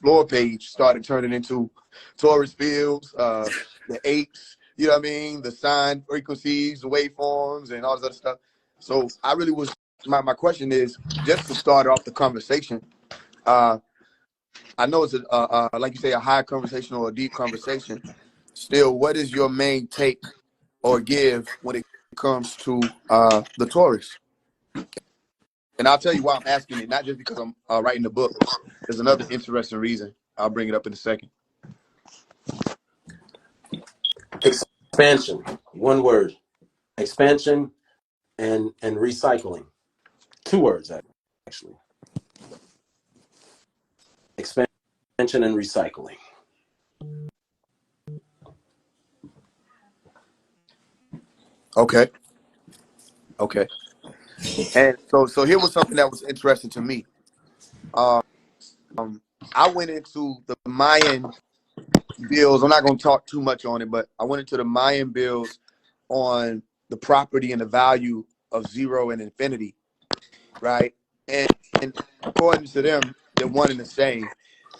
Explore page started turning into Taurus fields, the apes, you know what I mean, the sign frequencies, the waveforms, and all this other stuff. So I really was, my question is, just to start off the conversation, I know it's like you say, a high conversation or a deep conversation. Still, what is your main take or give when it comes to the Taurus? And I'll tell you why I'm asking it, not just because I'm writing the book. There's another interesting reason. I'll bring it up in a second. Expansion, one word. Expansion and recycling. Two words, actually. Expansion and recycling. Okay. Okay. And so here was something that was interesting to me. I went into the Mayan bills. I'm not going to talk too much on it, but I went into the Mayan bills on the property and the value of zero and infinity, right? And according to them, they're one and the same.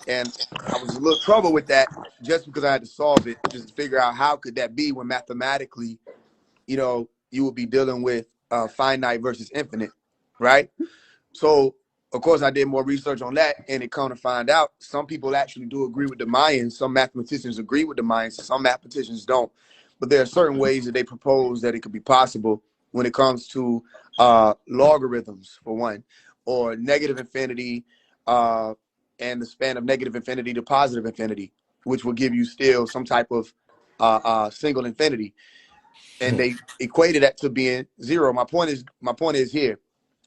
And I was a little trouble with that just because I had to solve it, just to figure out how could that be when mathematically, you know, you would be dealing with finite versus infinite, right? So, of course, I did more research on that, and it kind of find out some people actually do agree with the Mayans. Some mathematicians agree with the Mayans. Some mathematicians don't. But there are certain ways that they propose that it could be possible when it comes to logarithms, for one, or negative infinity and the span of negative infinity to positive infinity, which will give you still some type of single infinity. And they equated that to being zero. My point is here.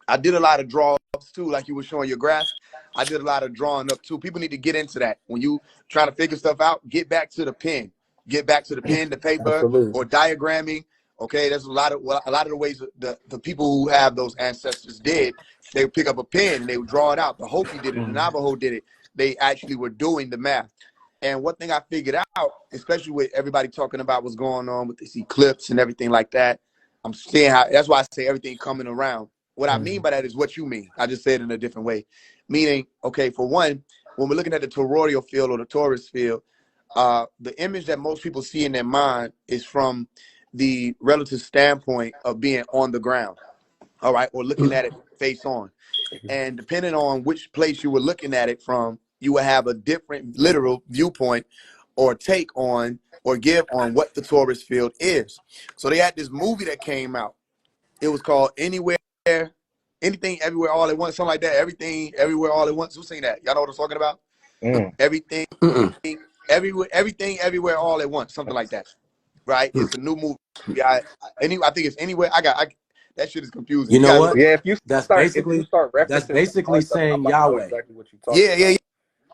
I did a lot of draws too, like you were showing your graph. I did a lot of drawing up too. People need to get into that. When you try to figure stuff out, get back to the pen. Get back to the pen, the paper, Absolutely. or diagramming. Okay, there's a lot of the ways the people who have those ancestors did. They would pick up a pen and they would draw it out. The Hopi did it, the Navajo did it. They actually were doing the math. And one thing I figured out, especially with everybody talking about what's going on with this eclipse and everything like that, I'm seeing how, that's why I say everything coming around. What I mean by that is what you mean. I just said it in a different way. Meaning, okay, for one, when we're looking at the toroidal field or the Taurus field, the image that most people see in their mind is from the relative standpoint of being on the ground, all right, or looking at it face on. And depending on which place you were looking at it from, you will have a different literal viewpoint or take on or give on what the Taurus field is. So they had this movie that came out. It was called Anywhere, Anything, Everywhere, All at Once, something like that. Everything, Everywhere, All at Once. Who's seen that? Y'all know what I'm talking about? Everything, Everywhere, All at Once, something like that. Right? It's a new movie. I think it's Anywhere. That shit is confusing. You know what? Yeah, if you That's start basically referencing saying I know Yahweh. exactly what you're talking about.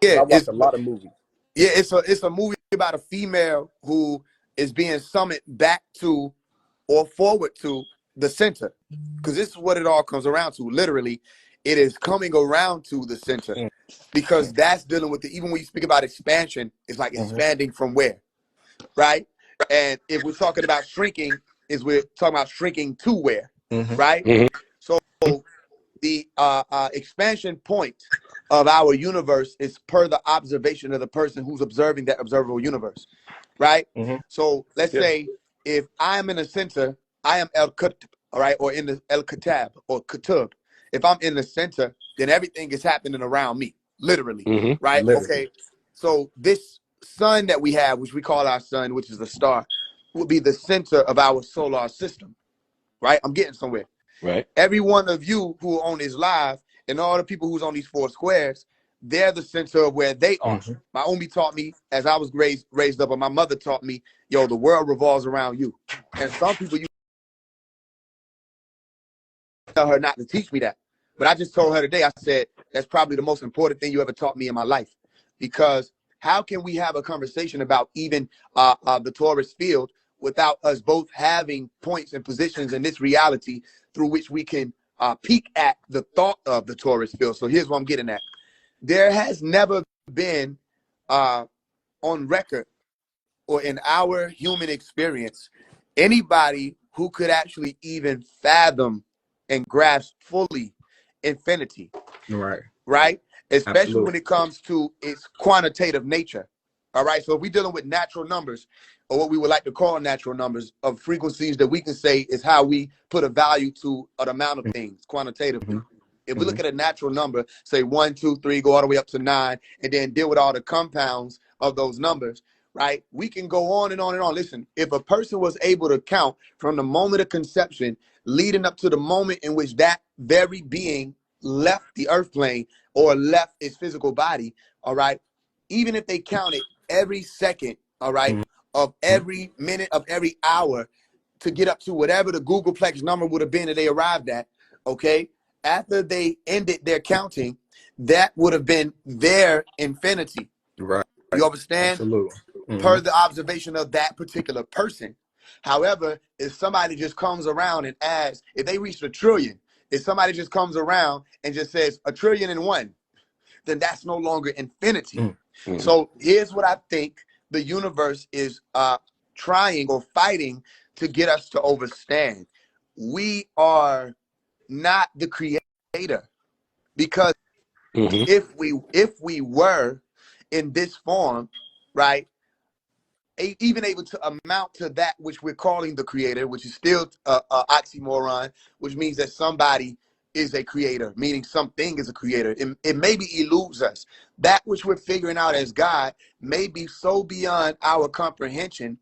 Yeah. I watched a lot of movies. Yeah, it's a movie about a female who is being summoned back to or forward to the center, because this is what it all comes around to. Literally, it is coming around to the center, because that's dealing with even when you speak about expansion, it's like expanding from where, right? And if we're talking about shrinking, we're talking about shrinking to where, right? So the expansion point of our universe is per the observation of the person who's observing that observable universe, right? So let's say if I'm in the center, I am El Kutub, all right, or in the El Katab or Kutub. If I'm in the center, then everything is happening around me, literally, right? Literally. Okay, so this sun that we have, which we call our sun, which is a star, will be the center of our solar system, right? I'm getting somewhere. Right. Every one of you who are on this live and all the people who's on these four squares, they're the center of where they are. My Omi taught me as I was raised up, and my mother taught me, yo, the world revolves around you. And some people, you tell her not to teach me that. But I just told her today, I said, that's probably the most important thing you ever taught me in my life. Because how can we have a conversation about even the Taurus field without us both having points and positions in this reality through which we can peek at the thought of the Taurus field? So here's what I'm getting at. There has never been on record or in our human experience anybody who could actually even fathom and grasp fully infinity. Right. Right? especially when Absolutely. it comes to its quantitative nature. All right. So if we're dealing with natural numbers, or what we would like to call natural numbers of frequencies that we can say is how we put a value to an amount of things quantitatively. If we look at a natural number, say 1, 2, 3, go all the way up to 9, and then deal with all the compounds of those numbers, right? We can go on and on and on. Listen, if a person was able to count from the moment of conception leading up to the moment in which that very being left the earth plane or left its physical body, all right, even if they counted every second, all right, of every minute of every hour to get up to whatever the Googleplex number would have been that they arrived at, okay? After they ended their counting, that would have been their infinity. Right. You understand? Absolutely. Per the observation of that particular person. However, if somebody just comes around and asks, if they reach a trillion, if somebody just comes around and just says 1,000,000,001, then that's no longer infinity. So here's what I think the universe is trying or fighting to get us to understand. We are not the creator, because if we were in this form, right, even able to amount to that which we're calling the creator, which is still a oxymoron, which means that somebody is a creator, meaning something is a creator. It maybe eludes us. That which we're figuring out as God may be so beyond our comprehension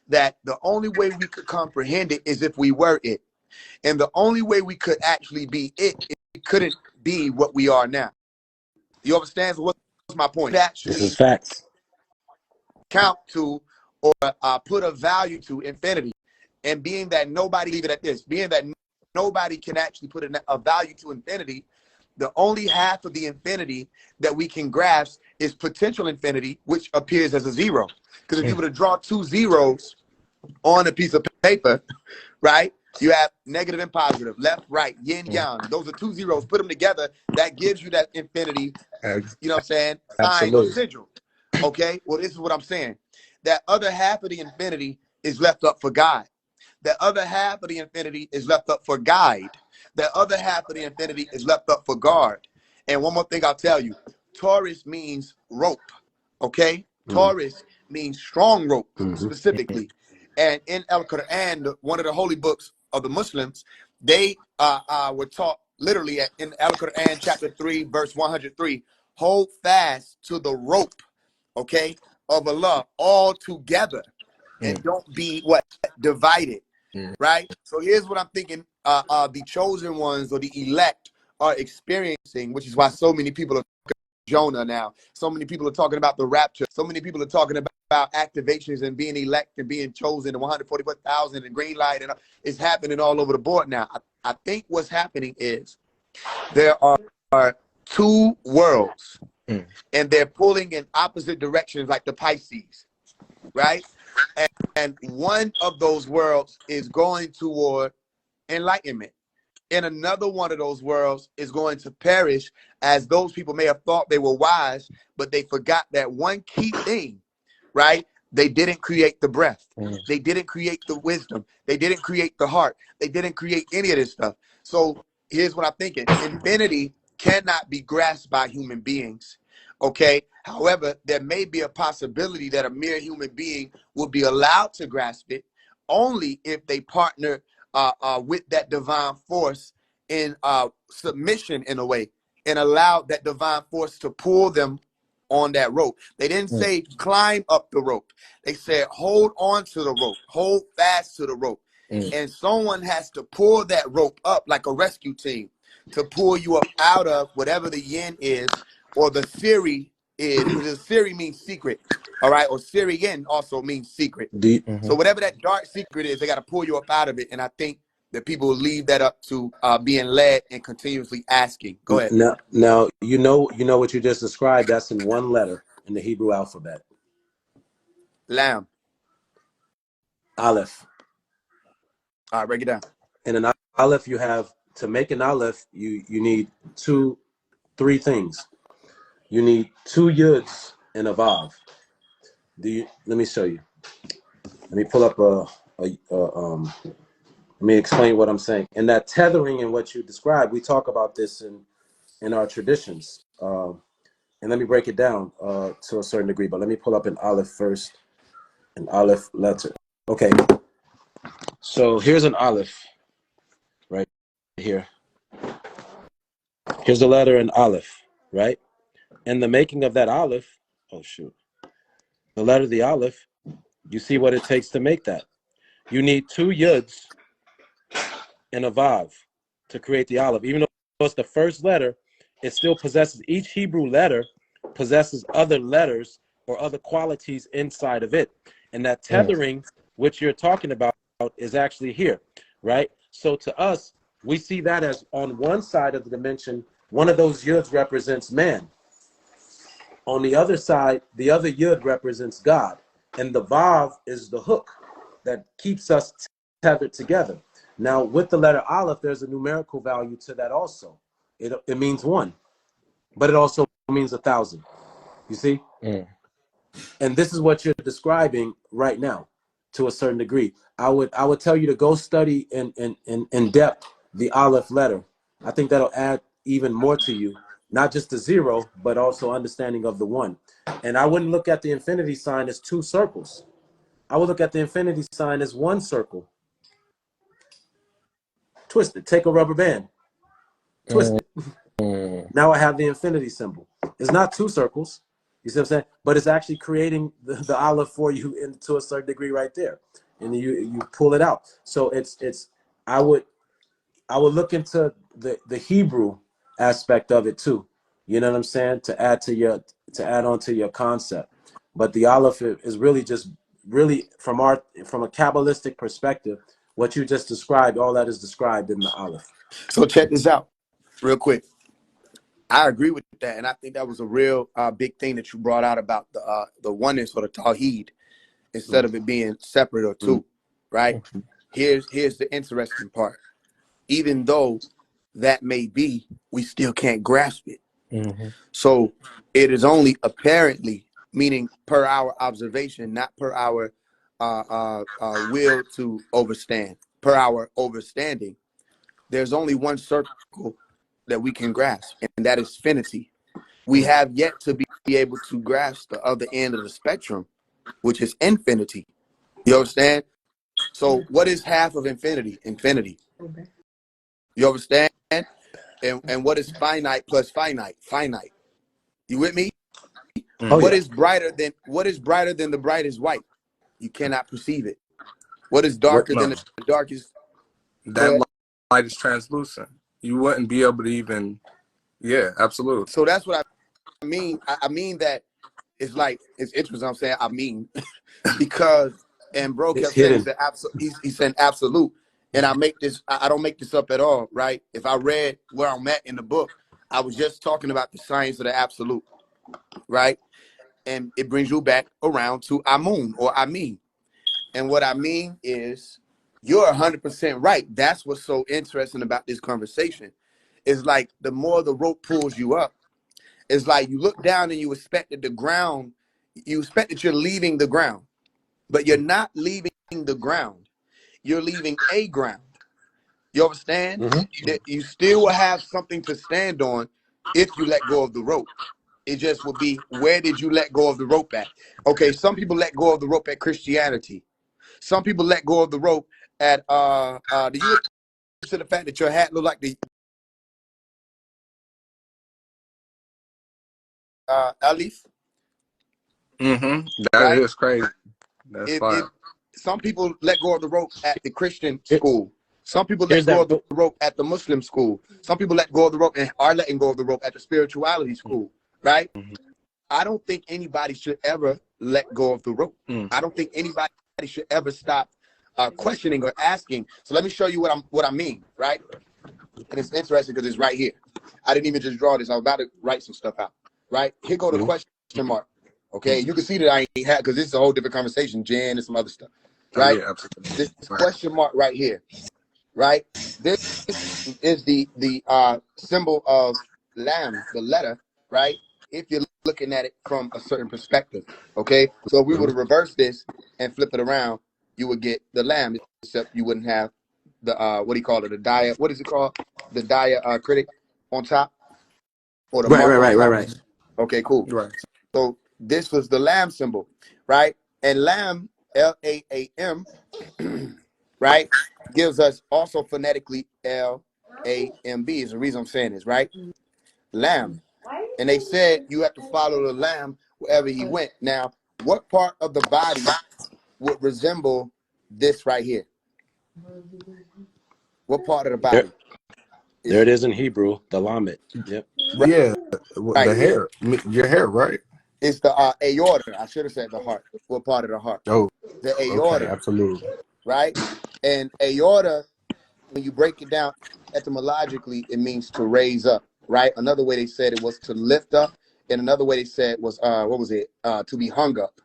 that the only way we could comprehend it is if we were it. And the only way we could actually be it couldn't be what we are now. You understand? So what's my point? This is facts. Count to or put a value to infinity. And being that nobody, leave it at this, being that nobody can actually put a value to infinity, the only half of the infinity that we can grasp is potential infinity, which appears as a zero. Because if you were to draw two zeros on a piece of paper, right, you have negative and positive, left, right, yin, yang. Those are two zeros. Put them together. That gives you that infinity, you know what I'm saying, sign or sigil. Okay? Well, this is what I'm saying. That other half of the infinity is left up for God. That other half of the infinity is left up for guide. That other half of the infinity is left up for guard. And one more thing I'll tell you. Taurus means rope. Okay? Taurus means strong rope, specifically. And in Al-Quran, one of the holy books of the Muslims, they were taught literally in Al-Quran chapter 3, verse 103, hold fast to the rope, okay, of Allah all together, and don't be what? Divided, right? So here's what I'm thinking the chosen ones or the elect are experiencing, which is why so many people are Jonah now. So many people are talking about the rapture. So many people are talking about activations and being elect and being chosen, and 144,000 and green light, and it's happening all over the board now. I think what's happening is there are two worlds, and they're pulling in opposite directions like the Pisces, right? And one of those worlds is going toward enlightenment. And another one of those worlds is going to perish, as those people may have thought they were wise, but they forgot that one key thing, right? They didn't create the breath. They didn't create the wisdom. They didn't create the heart. They didn't create any of this stuff. So here's what I'm thinking. Infinity cannot be grasped by human beings, okay? However, there may be a possibility that a mere human being will be allowed to grasp it only if they partner with that divine force in submission, in a way, and allow that divine force to pull them on that rope. They didn't say climb up the rope. They said hold on to the rope, hold fast to the rope. And someone has to pull that rope up like a rescue team to pull you up out of whatever the yin is, or the Siri is, which is Siri means secret, all right, or Syrian also means secret. So whatever that dark secret is, they got to pull you up out of it. And I think that people will leave that up to being led and continuously asking. Go ahead. Now you know what you just described. That's in one letter in the Hebrew alphabet. Lamb. Aleph. All right, break it down. In an aleph, you have, to make an aleph, you need three things. You need two yuds and a vav. Let me show you. Let me pull up let me explain what I'm saying. And that tethering and what you described, we talk about this in our traditions. and let me break it down to a certain degree. But let me pull up an aleph first, an aleph letter. Okay, so here's an aleph right here. Here's the letter in aleph, right? And the making of that aleph, oh shoot, the letter the aleph, you see what it takes to make that. You need 2 yuds and a vav to create the aleph. Even though it's the first letter, it still possesses, each Hebrew letter possesses other letters or other qualities inside of it. And that tethering, which you're talking about, is actually here, right? So to us, we see that as on one side of the dimension, one of those yuds represents man. On the other side, the other yud represents God. And the vav is the hook that keeps us tethered together. Now, with the letter aleph, there's a numerical value to that also. It means 1, but it also means 1,000. You see? And this is what you're describing right now, to a certain degree. I would tell you to go study in depth the aleph letter. I think that'll add even more to you, not just the 0, but also understanding of the 1. And I wouldn't look at the infinity sign as 2 circles. I would look at the infinity sign as 1 circle. Twist it. Take a rubber band. Twist it. Now I have the infinity symbol. It's not 2 circles. You see what I'm saying? But it's actually creating the aleph for you to a certain degree right there. And you pull it out. So I would look into the Hebrew aspect of it too. You know what I'm saying? To add on to your concept. But the aleph is really just from a Kabbalistic perspective, what you just described, all that is described in the aleph. So check this out real quick. I agree with that, and I think that was a real big thing that you brought out about the oneness or the tawhid, instead of it being separate or 2, right? Here's the interesting part. Even though that may be, we still can't grasp it. So it is only apparently, meaning per our observation, not per our will to overstand, per our overstanding. There's only one circle that we can grasp, and that is finity. We have yet to be able to grasp the other end of the spectrum, which is infinity. You understand? So what is half of infinity? Infinity. You understand? And what is finite plus finite? Finite. You with me? What is brighter than the brightest white? You cannot perceive it. What is darker than the darkest? That light is translucent. You wouldn't be able to even, absolutely. So that's what I mean. I mean that it's like, it's interesting. I'm saying I mean because, and bro kept saying he's saying absolute. And I don't make this up at all, right? If I read where I'm at in the book, I was just talking about the science of the absolute, right? And it brings you back around to Amun or Amin. And what I mean is, you're 100% right. That's what's so interesting about this conversation. It's like the more the rope pulls you up, it's like you look down and you expect that you're leaving the ground, but you're not leaving the ground. You're leaving a ground. You understand? That you still will have something to stand on if you let go of the rope. It just would be, where did you let go of the rope at? Okay, some people let go of the rope at Christianity. Some people let go of the rope at do you to the fact that your hat looked like the Alif? That is crazy. That's fine. Some people let go of the rope at the Christian school. Some people let go of the rope at the Muslim school. Some people let go of the rope and are letting go of the rope at the spirituality school, right? I don't think anybody should ever let go of the rope. I don't think anybody should ever stop questioning or asking. So let me show you what I mean, right? And it's interesting because it's right here. I didn't even just draw this. I was about to write some stuff out, right? Here go the question mark. Okay, you can see that I ain't had, because this is a whole different conversation, Jan and some other stuff, right? This question mark right here, right? This is the symbol of lamb, the letter, right? If you're looking at it from a certain perspective, okay? So if we were to reverse this and flip it around, you would get the lamb, except you wouldn't have the what do you call it? The dia, what is it called? The dia critic on top, or the mark on top. Right. Okay, cool. Right. So this was the lamb symbol, right? And lamb, L-A-A-M, right, gives us also phonetically L-A-M-B is the reason I'm saying this, right? Lamb. And they said you have to follow the lamb wherever he went. Now, what part of the body would resemble this right here? What part of the body? There it is in Hebrew, the lamet. Yep. Yeah, Right the here. hair, your hair, right? It's the aorta. I should have said the heart. What part of the heart? Oh, The okay, aorta, absolutely. right? And aorta, when you break it down etymologically, it means to raise up, right? Another way they said it was to lift up, and another way they said was what was it? To be hung up.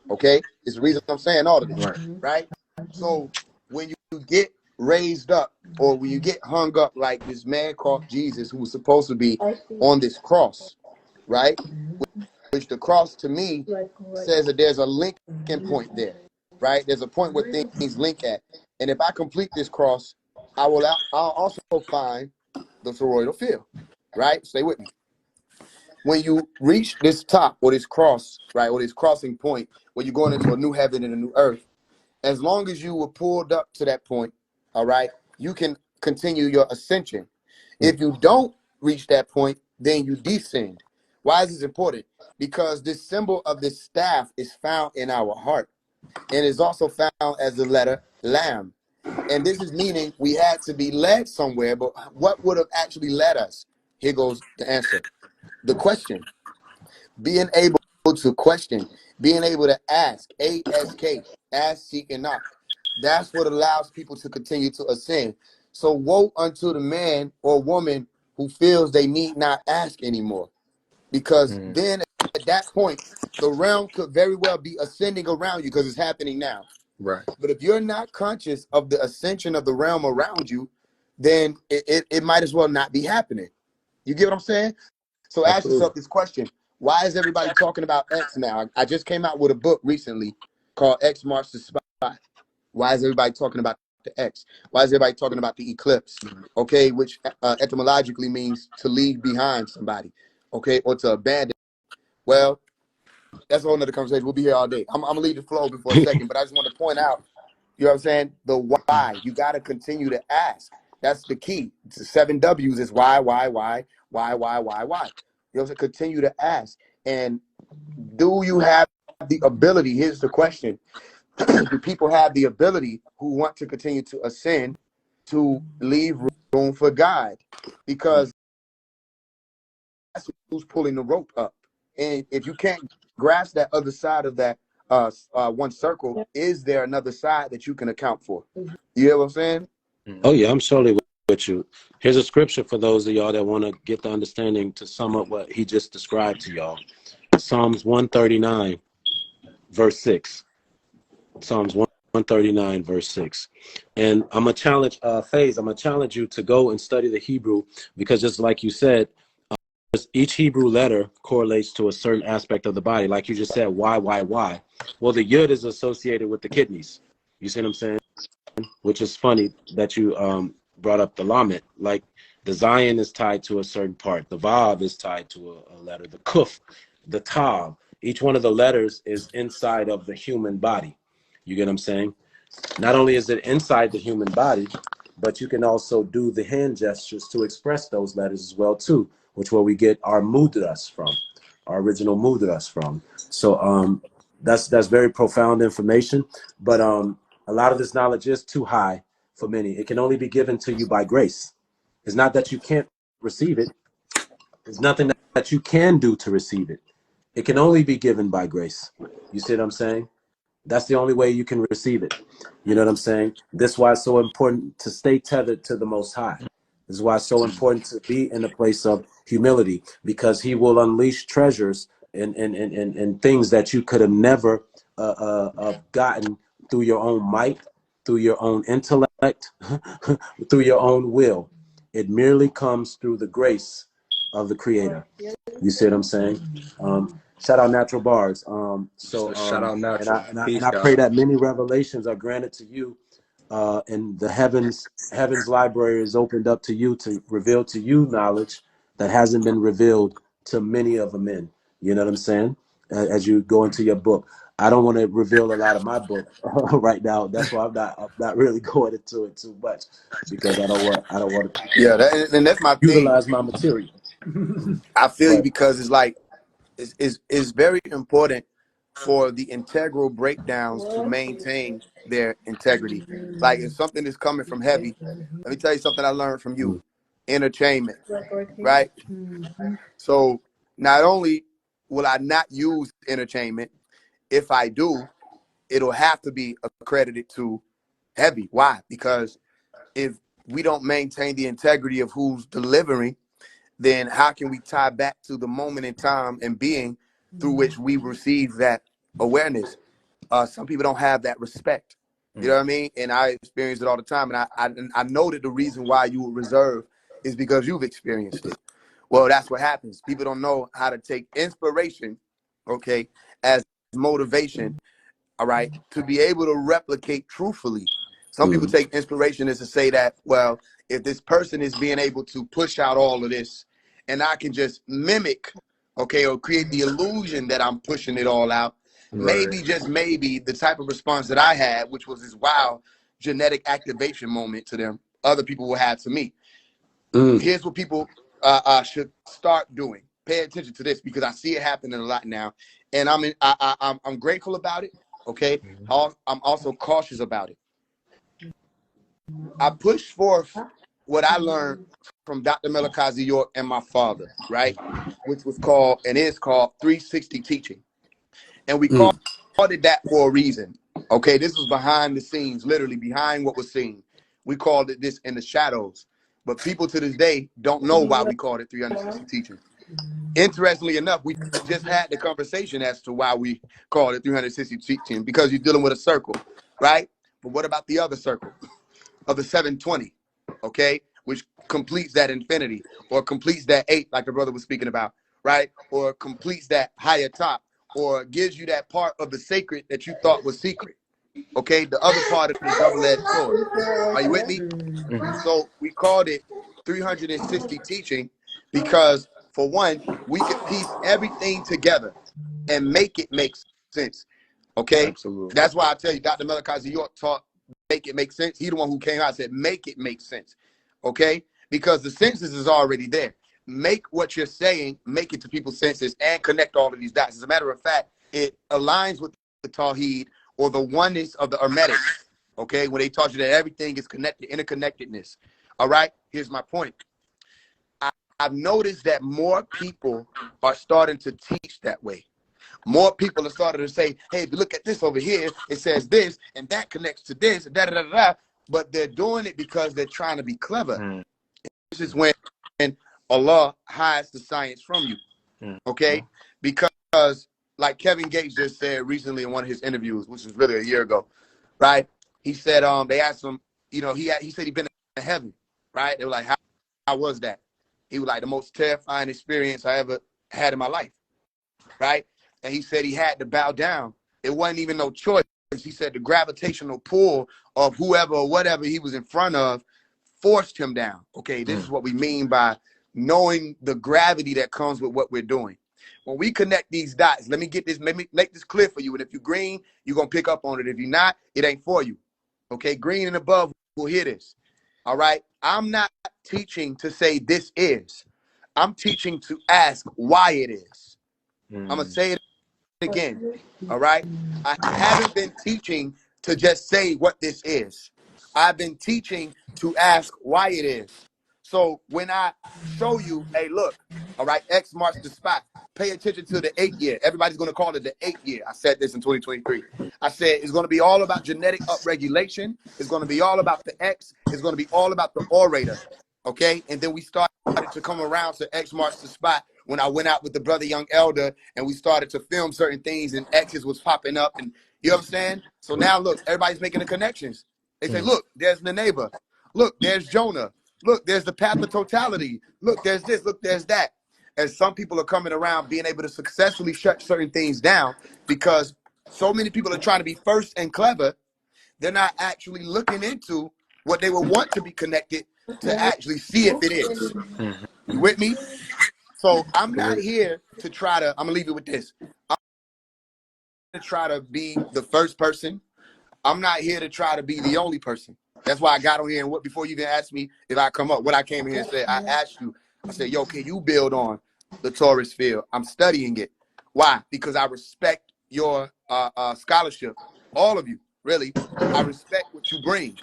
Okay, it's the reason I'm saying all of this, Right. right? So when you get raised up, or when you get hung up, like this man called Jesus, who was supposed to be on this cross, right? Which the cross to me says that there's a linking point there, right? There's a point where things link at, and if I complete this cross, I'll also find the toroidal field, right? Stay with me. When you reach this top or this cross, right, or this crossing point, where you're going into a new heaven and a new earth, as long as you were pulled up to that point, all right, you can continue your ascension. If you don't reach that point, then you descend. Why is this important? Because this symbol of this staff is found in our heart and is also found as the letter lamb. And this is meaning we had to be led somewhere, but what would have actually led us? Here goes the answer. The question. Being able to question, being able to ask, A-S-K, ask, seek, and knock. That's what allows people to continue to ascend. So woe unto the man or woman who feels they need not ask anymore. Because then at that point, the realm could very well be ascending around you because it's happening now. Right. But if you're not conscious of the ascension of the realm around you, then it might as well not be happening. You get what I'm saying? So ask yourself Absolutely. this question. Why is everybody talking about X now? I just came out with a book recently called X Marks the Spot. Why is everybody talking about the X? Why is everybody talking about the eclipse? Okay, which etymologically means to leave behind somebody, okay, or to abandon. Well, that's a whole nother conversation. We'll be here all day. I'm going to leave the flow before a second, but I just want to point out, you know what I'm saying? The why. You got to continue to ask. That's the key. It's the 7 W's is why. You know what I'm saying? Continue to ask. And do you have the ability? Here's the question. Do people have the ability who want to continue to ascend to leave room for God? Because that's who's pulling the rope up. And if you can't grasp that other side of that one circle, is there another side that you can account for? You hear what I'm saying? Oh yeah, I'm solely with you. Here's a scripture for those of y'all that want to get the understanding to sum up what he just described to y'all. Psalms 139, verse 6. Psalms 139, verse 6. And I'm going to challenge, FAISE, I'm going to challenge you to go and study the Hebrew, because just like you said, each Hebrew letter correlates to a certain aspect of the body. Like you just said, why? Well, the yud is associated with the kidneys. You see what I'm saying? Which is funny that you brought up the lamet. Like the Zion is tied to a certain part. The Vav is tied to a letter. The Kuf, the Tav. Each one of the letters is inside of the human body. You get what I'm saying? Not only is it inside the human body, but you can also do the hand gestures to express those letters as well too, which where we get our mudras from, our original mudras from. So that's very profound information. But a lot of this knowledge is too high for many. It can only be given to you by grace. It's not that you can't receive it. There's nothing that you can do to receive it. It can only be given by grace. You see what I'm saying? That's the only way you can receive it. You know what I'm saying? This is why it's so important to stay tethered to the Most High. This is why it's so important to be in a place of humility, because he will unleash treasures and things that you could have never gotten through your own might, through your own intellect, through your own will. It merely comes through the grace of the Creator. You see what I'm saying? Shout out Natural Bars. Shout out And Natural. Peace, I pray God. that many revelations are granted to you, and the heavens library is opened up to you to reveal to you knowledge that hasn't been revealed to many of the men. You know what I'm saying? As you go into your book, I don't want to reveal a lot of my book right now. That's why I'm not really going into it too much, because I don't want people Yeah, to and that's my thing. utilize my material. I feel you, But because it's like it's very important for the integral breakdowns to maintain their integrity. Like if something is coming from heavy, let me tell you something I learned from you. Entertainment, right? So not only will I not use entertainment, if I do, it'll have to be accredited to heavy. Why? Because if we don't maintain the integrity of who's delivering, then how can we tie back to the moment in time and being through which we receive that awareness? Some people don't have that respect. You know what I mean? And I experience it all the time. And I know that the reason why you would reserve is because you've experienced it. Well, that's what happens. People don't know how to take inspiration, okay, as motivation, all right, to be able to replicate truthfully. Some people take inspiration as to say that, well, if this person is being able to push out all of this and I can just mimic, okay, or create the illusion that I'm pushing it all out, maybe, just maybe, the type of response that I had, which was this wow genetic activation moment to them, other people will have to me. Here's what people should start doing. Pay attention to this, because I see it happening a lot now, and I'm grateful about it. Okay, I'm also cautious about it. I push forth what I learned from Dr. Melakazi York and my father, right, which was called and is called 360 teaching, and we called it that for a reason. Okay, this was behind the scenes, literally behind what was seen. We called it this in the shadows, but people to this day don't know why we called it 360 teaching. Interestingly enough, we just had the conversation as to why we called it 360 teaching, because you're dealing with a circle, right? But what about the other circle of the 720, okay, which completes that infinity, or completes that 8, like the brother was speaking about, right? Or completes that higher top, or gives you that part of the sacred that you thought was secret, okay? The other part of the double-edged sword. Are you with me? So we called it 360 teaching because, for one, we could piece everything together and make it make sense. Okay? Absolutely. That's why I tell you, Dr. Melakazi York taught make it make sense. He the one who came out and said, make it make sense. Okay? Because the senses is already there. Make what you're saying, make it to people's senses, and connect all of these dots. As a matter of fact, it aligns with the Tawheed, or the oneness of the Hermetics. Okay, when they taught you that everything is connected, interconnectedness. All right, here's my point. I've noticed that more people are starting to teach that way. More people are starting to say, hey, if you look at this over here, it says this, and that connects to this, and da da da da. But they're doing it because they're trying to be clever. This is when Allah hides the science from you. Okay? Because, like Kevin Gates just said recently in one of his interviews, which was really a year ago, right? He said, they asked him, you know, he said he'd been in heaven, right? They were like, how was that? He was like, the most terrifying experience I ever had in my life, right? And he said he had to bow down. It wasn't even no choice. He said the gravitational pull of whoever or whatever he was in front of forced him down. Okay, this is what we mean by knowing the gravity that comes with what we're doing. When we connect these dots, let me make this clear for you. And if you're green, you're going to pick up on it. If you're not, it ain't for you. Okay, green and above will hear this. All right, I'm not teaching to say this is. I'm teaching to ask why it is. I'm going to say it again. All right, I haven't been teaching to just say what this is. I've been teaching to ask why it is. So when I show you, hey, look, all right, X marks the spot. Pay attention to the 8th year. Everybody's going to call it the 8th year. I said this in 2023. I said it's going to be all about genetic upregulation. It's going to be all about the X. It's going to be all about the orator. Okay, and then we started to come around to X marks the spot when I went out with the brother Young Elder and we started to film certain things and X's was popping up, and you know what I'm saying? So now look, everybody's making the connections. They say, look, there's the neighbor. Look, there's Jonah. Look, there's the path of totality. Look, there's this. Look, there's that. And some people are coming around being able to successfully shut certain things down because so many people are trying to be first and clever. They're not actually looking into what they would want to be connected to actually see if it is. You with me? So I'm not here to try to, I'm gonna leave it with this. I'm to try to be the first person. I'm not here to try to be the only person. That's why I got on here and what before you even asked me if I come up, what I came here and said, I asked you, I said, yo, can you build on the Taurus field? I'm studying it. Why? Because I respect your scholarship. All of you, really. I respect what you bring.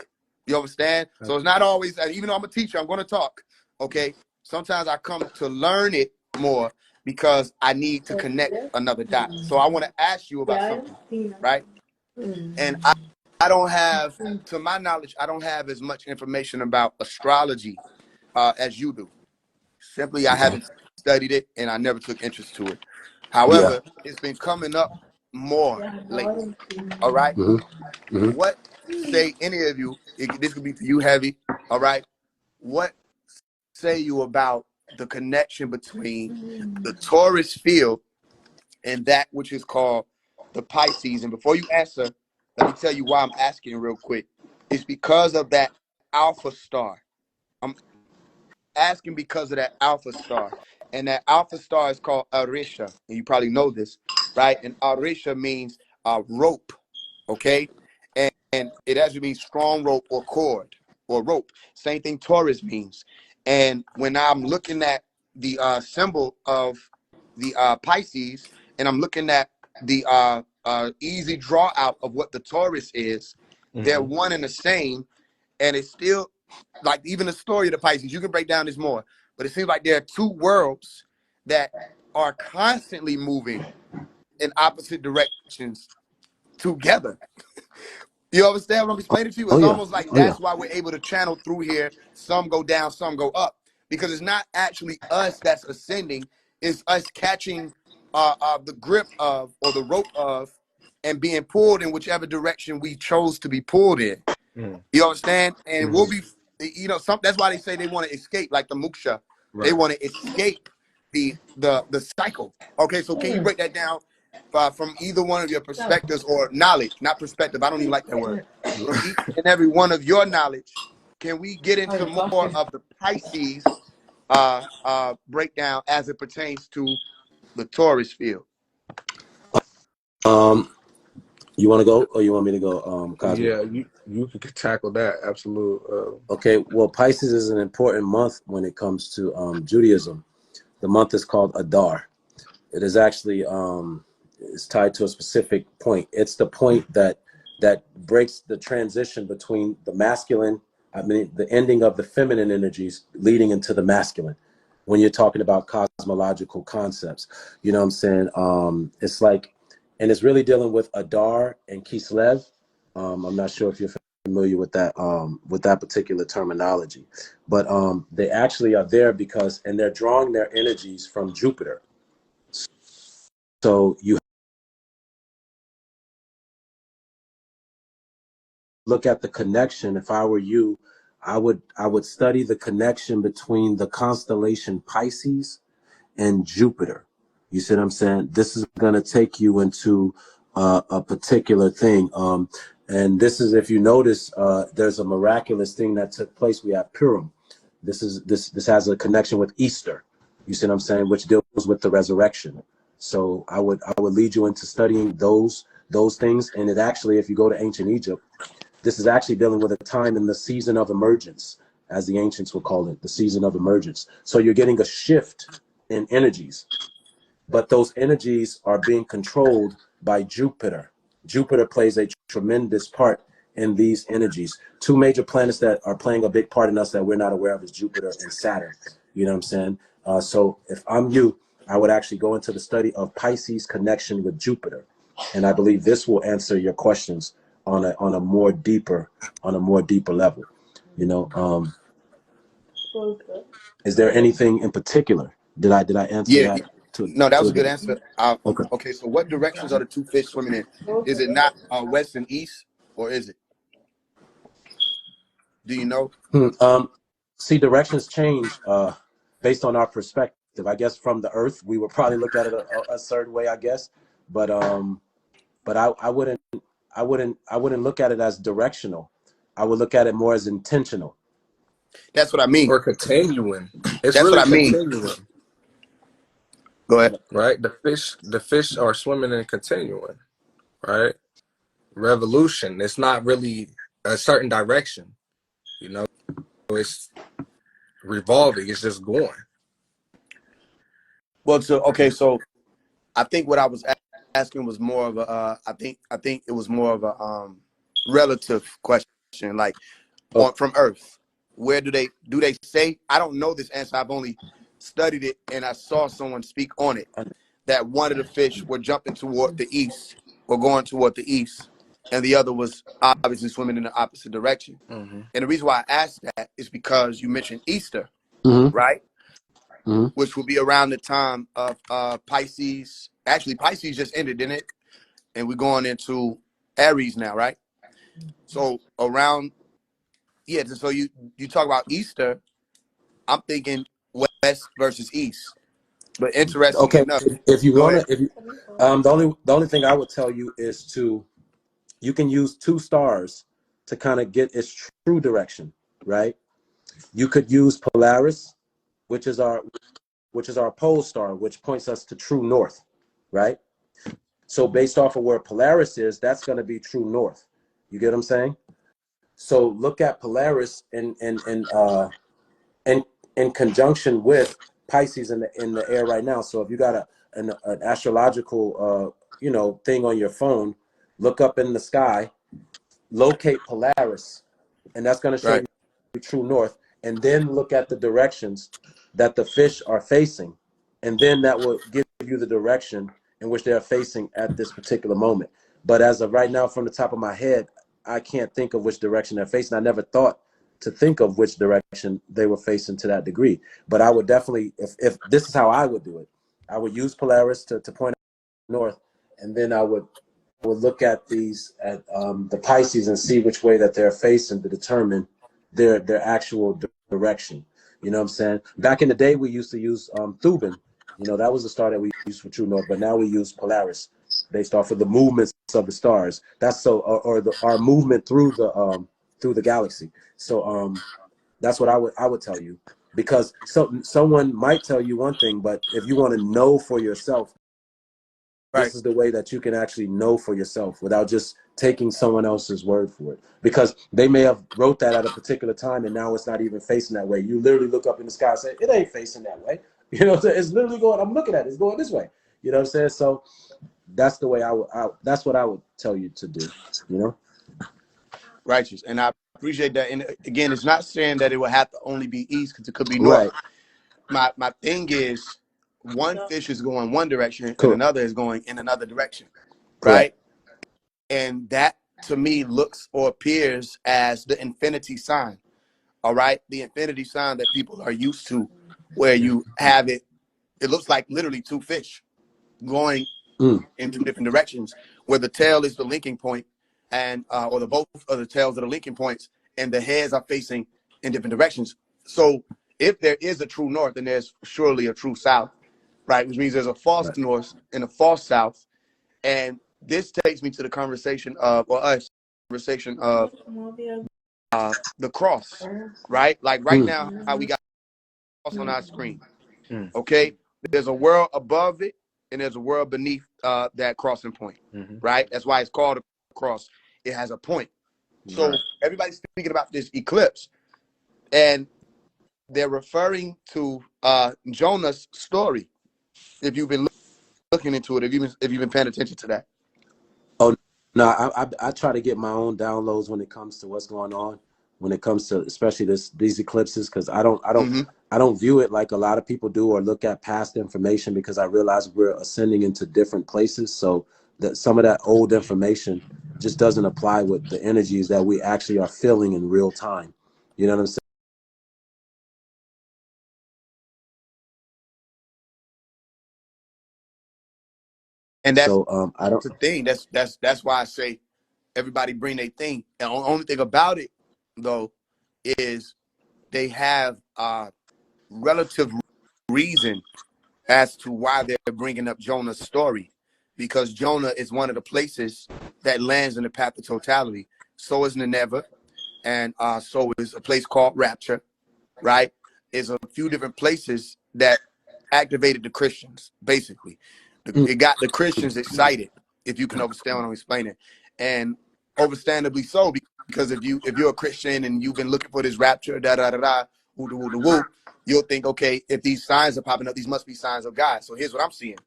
You understand? So it's not always, even though I'm a teacher, I'm going to talk. Okay. Sometimes I come to learn it more because I need to connect another dot. So I want to ask you about something, right? And I don't have, to my knowledge, I don't have as much information about astrology as you do. Simply, I haven't studied it and I never took interest to it. Yeah. However, it's been coming up more lately. All right. What say any of you, this could be to you, Heavy. All right. What say you about the connection between the Taurus field and that which is called the Pisces? And before you answer, let me tell you why I'm asking real quick. It's because of that alpha star. I'm asking because of that alpha star. And that alpha star is called Arisha. And you probably know this, right? And Arisha means rope, okay? And it actually means strong rope or cord or rope. Same thing Taurus means. And when I'm looking at the symbol of the Pisces, and I'm looking at the easy draw out of what the Taurus is, they're one and the same. And it's still like even the story of the Pisces, you can break down this more, but it seems like there are two worlds that are constantly moving in opposite directions together. You understand what I'm explaining to you? Oh It's yeah. almost like Oh yeah. that's why we're able to channel through here. Some go down, some go up, because it's not actually us that's ascending. It's us catching the grip of or the rope of and being pulled in whichever direction we chose to be pulled in. You understand? And we'll be, you know, that's why they say they want to escape, like the Muksha. They want to escape the cycle. Okay, so can you break that down from either one of your perspectives or knowledge? Not perspective. I don't even like that word. From each and every one of your knowledge, can we get into more of the Pisces breakdown as it pertains to the Taurus field? You want to go or you want me to go, Cosmo? Yeah, you could tackle that. Absolute. Okay. Well, Pisces is an important month when it comes to Judaism. The month is called Adar. It is actually it's tied to a specific point. It's the point that breaks the transition between the masculine, I mean, the ending of the feminine energies leading into the masculine. When you're talking about cosmological concepts, you know what I'm saying? It's like, and it's really dealing with Adar and Kislev. I'm not sure if you're familiar with that particular terminology, but they actually are there because, and they're drawing their energies from Jupiter. So you look at the connection. If I were you, I would study the connection between the constellation Pisces and Jupiter. You see what I'm saying? This is going to take you into a particular thing. And this is, if you notice, there's a miraculous thing that took place. We have Purim. This has a connection with Easter. You see what I'm saying? Which deals with the resurrection. So I would lead you into studying those things. And it actually, if you go to ancient Egypt, this is actually dealing with a time in the season of emergence, as the ancients would call it, the season of emergence. So you're getting a shift in energies, but those energies are being controlled by Jupiter. Jupiter plays a tremendous part in these energies. Two major planets that are playing a big part in us that we're not aware of is Jupiter and Saturn. You know what I'm saying? So if I'm you, I would actually go into the study of Pisces connection with Jupiter. And I believe this will answer your questions on a more deeper level. You know, is there anything in particular? Did I answer Yeah, that no, that to was a a good good? answer. Okay. Okay, so what directions are the two fish swimming in? Is it not west and east, or is it? Do you know? See, directions change based on our perspective. I guess from the Earth, we would probably look at it a certain way, I guess. But I wouldn't look at it as directional. I would look at it more as intentional. That's what I mean. Or continuing. It's That's what really I mean. continuing. Go ahead. right? The fish are swimming and continuing, right? Revolution. It's not really a certain direction, you know. It's revolving. It's just going. Well, so I think what I was asking was more of a I think it was more of a relative question, like Okay. from Earth. Where do they say? I don't know this answer. I've only studied it, and I saw someone speak on it. That one of the fish were jumping toward the east, or going toward the east, and the other was obviously swimming in the opposite direction. Mm-hmm. And the reason why I asked that is because you mentioned Easter, Mm-hmm. right? Mm-hmm. Which will be around the time of Pisces. Actually, Pisces just ended, didn't it? And we're going into Aries now, right? So around, yeah. So you talk about Easter. I'm thinking West versus East. But interestingly Okay. enough, If you go wanna, ahead. if you, the only thing I would tell you is to, you can use two stars to kind of get its true direction, right? You could use Polaris, which is our pole star, which points us to true north, right? So based off of where Polaris is, that's going to be true north. You get what I'm saying? So look at Polaris in conjunction with Pisces in the air right now. So if you got an astrological thing on your phone, look up in the sky, locate Polaris, and that's going to show Right. you true north. And then look at the directions that the fish are facing, and then that will give you the direction in which they are facing at this particular moment. But as of right now, from the top of my head, I can't think of which direction they're facing. I never thought to think of which direction they were facing to that degree. But I would definitely, if this is how I would do it, I would use Polaris to point north, and then I would look at the Pisces and see which way that they're facing to determine their actual direction. You know what I'm saying? Back in the day, we used to use Thuban. You know, that was the star that we used for true north. But now we use Polaris based off of the movements of the stars. That's so, our movement through the galaxy. So that's what I would tell you, because someone might tell you one thing, but if you want to know for yourself, Right. this is the way that you can actually know for yourself without just taking someone else's word for it, because they may have wrote that at a particular time and now it's not even facing that way. You literally look up in the sky and say, it ain't facing that way. You know, it's literally going, I'm looking at it, it's going this way. You know what I'm saying? So that's the way that's what I would tell you to do, you know? Righteous. And I appreciate that. And again, it's not saying that it will have to only be east, because it could be north. Right. My thing is, one fish is going one direction and Cool. another is going in another direction. Correct. Right. And that to me looks or appears as the infinity sign. All right. The infinity sign that people are used to, where you have it looks like literally two fish going in two different directions, where the tail is the linking point, and or the both of the tails are the linking points, and the heads are facing in different directions. So if there is a true north, then there's surely a true south, right? Which means there's a false Right. north and a false south. And this takes me to the conversation of, or us conversation of the cross, right? Like right now, how we got cross on our screen. Okay, there's a world above it, and there's a world beneath that crossing point, Mm-hmm. right? That's why it's called a cross. It has a point. So Right. everybody's speaking about this eclipse, and they're referring to Jonah's story. If you've been looking into it, if you've been paying attention to that. Oh no, I try to get my own downloads when it comes to what's going on, when it comes to especially these eclipses, because Mm-hmm. I don't view it like a lot of people do or look at past information, because I realize we're ascending into different places. So that some of that old information just doesn't apply with the energies that we actually are feeling in real time. You know what I'm saying? And that's So I don't. the thing. That's why I say everybody bring their thing. And the only thing about it, though, is they have relative reason as to why they're bringing up Jonah's story, because Jonah is one of the places that lands in the path of totality. So is Nineveh, and so is a place called Rapture, right? Is a few different places that activated the Christians, basically. It got the Christians excited, if you can understand what I'm explaining. And understandably so, because if you're a Christian and you've been looking for this rapture, woo, woo, woo, woo, you'll think, okay, if these signs are popping up, these must be signs of God. So here's what I'm seeing.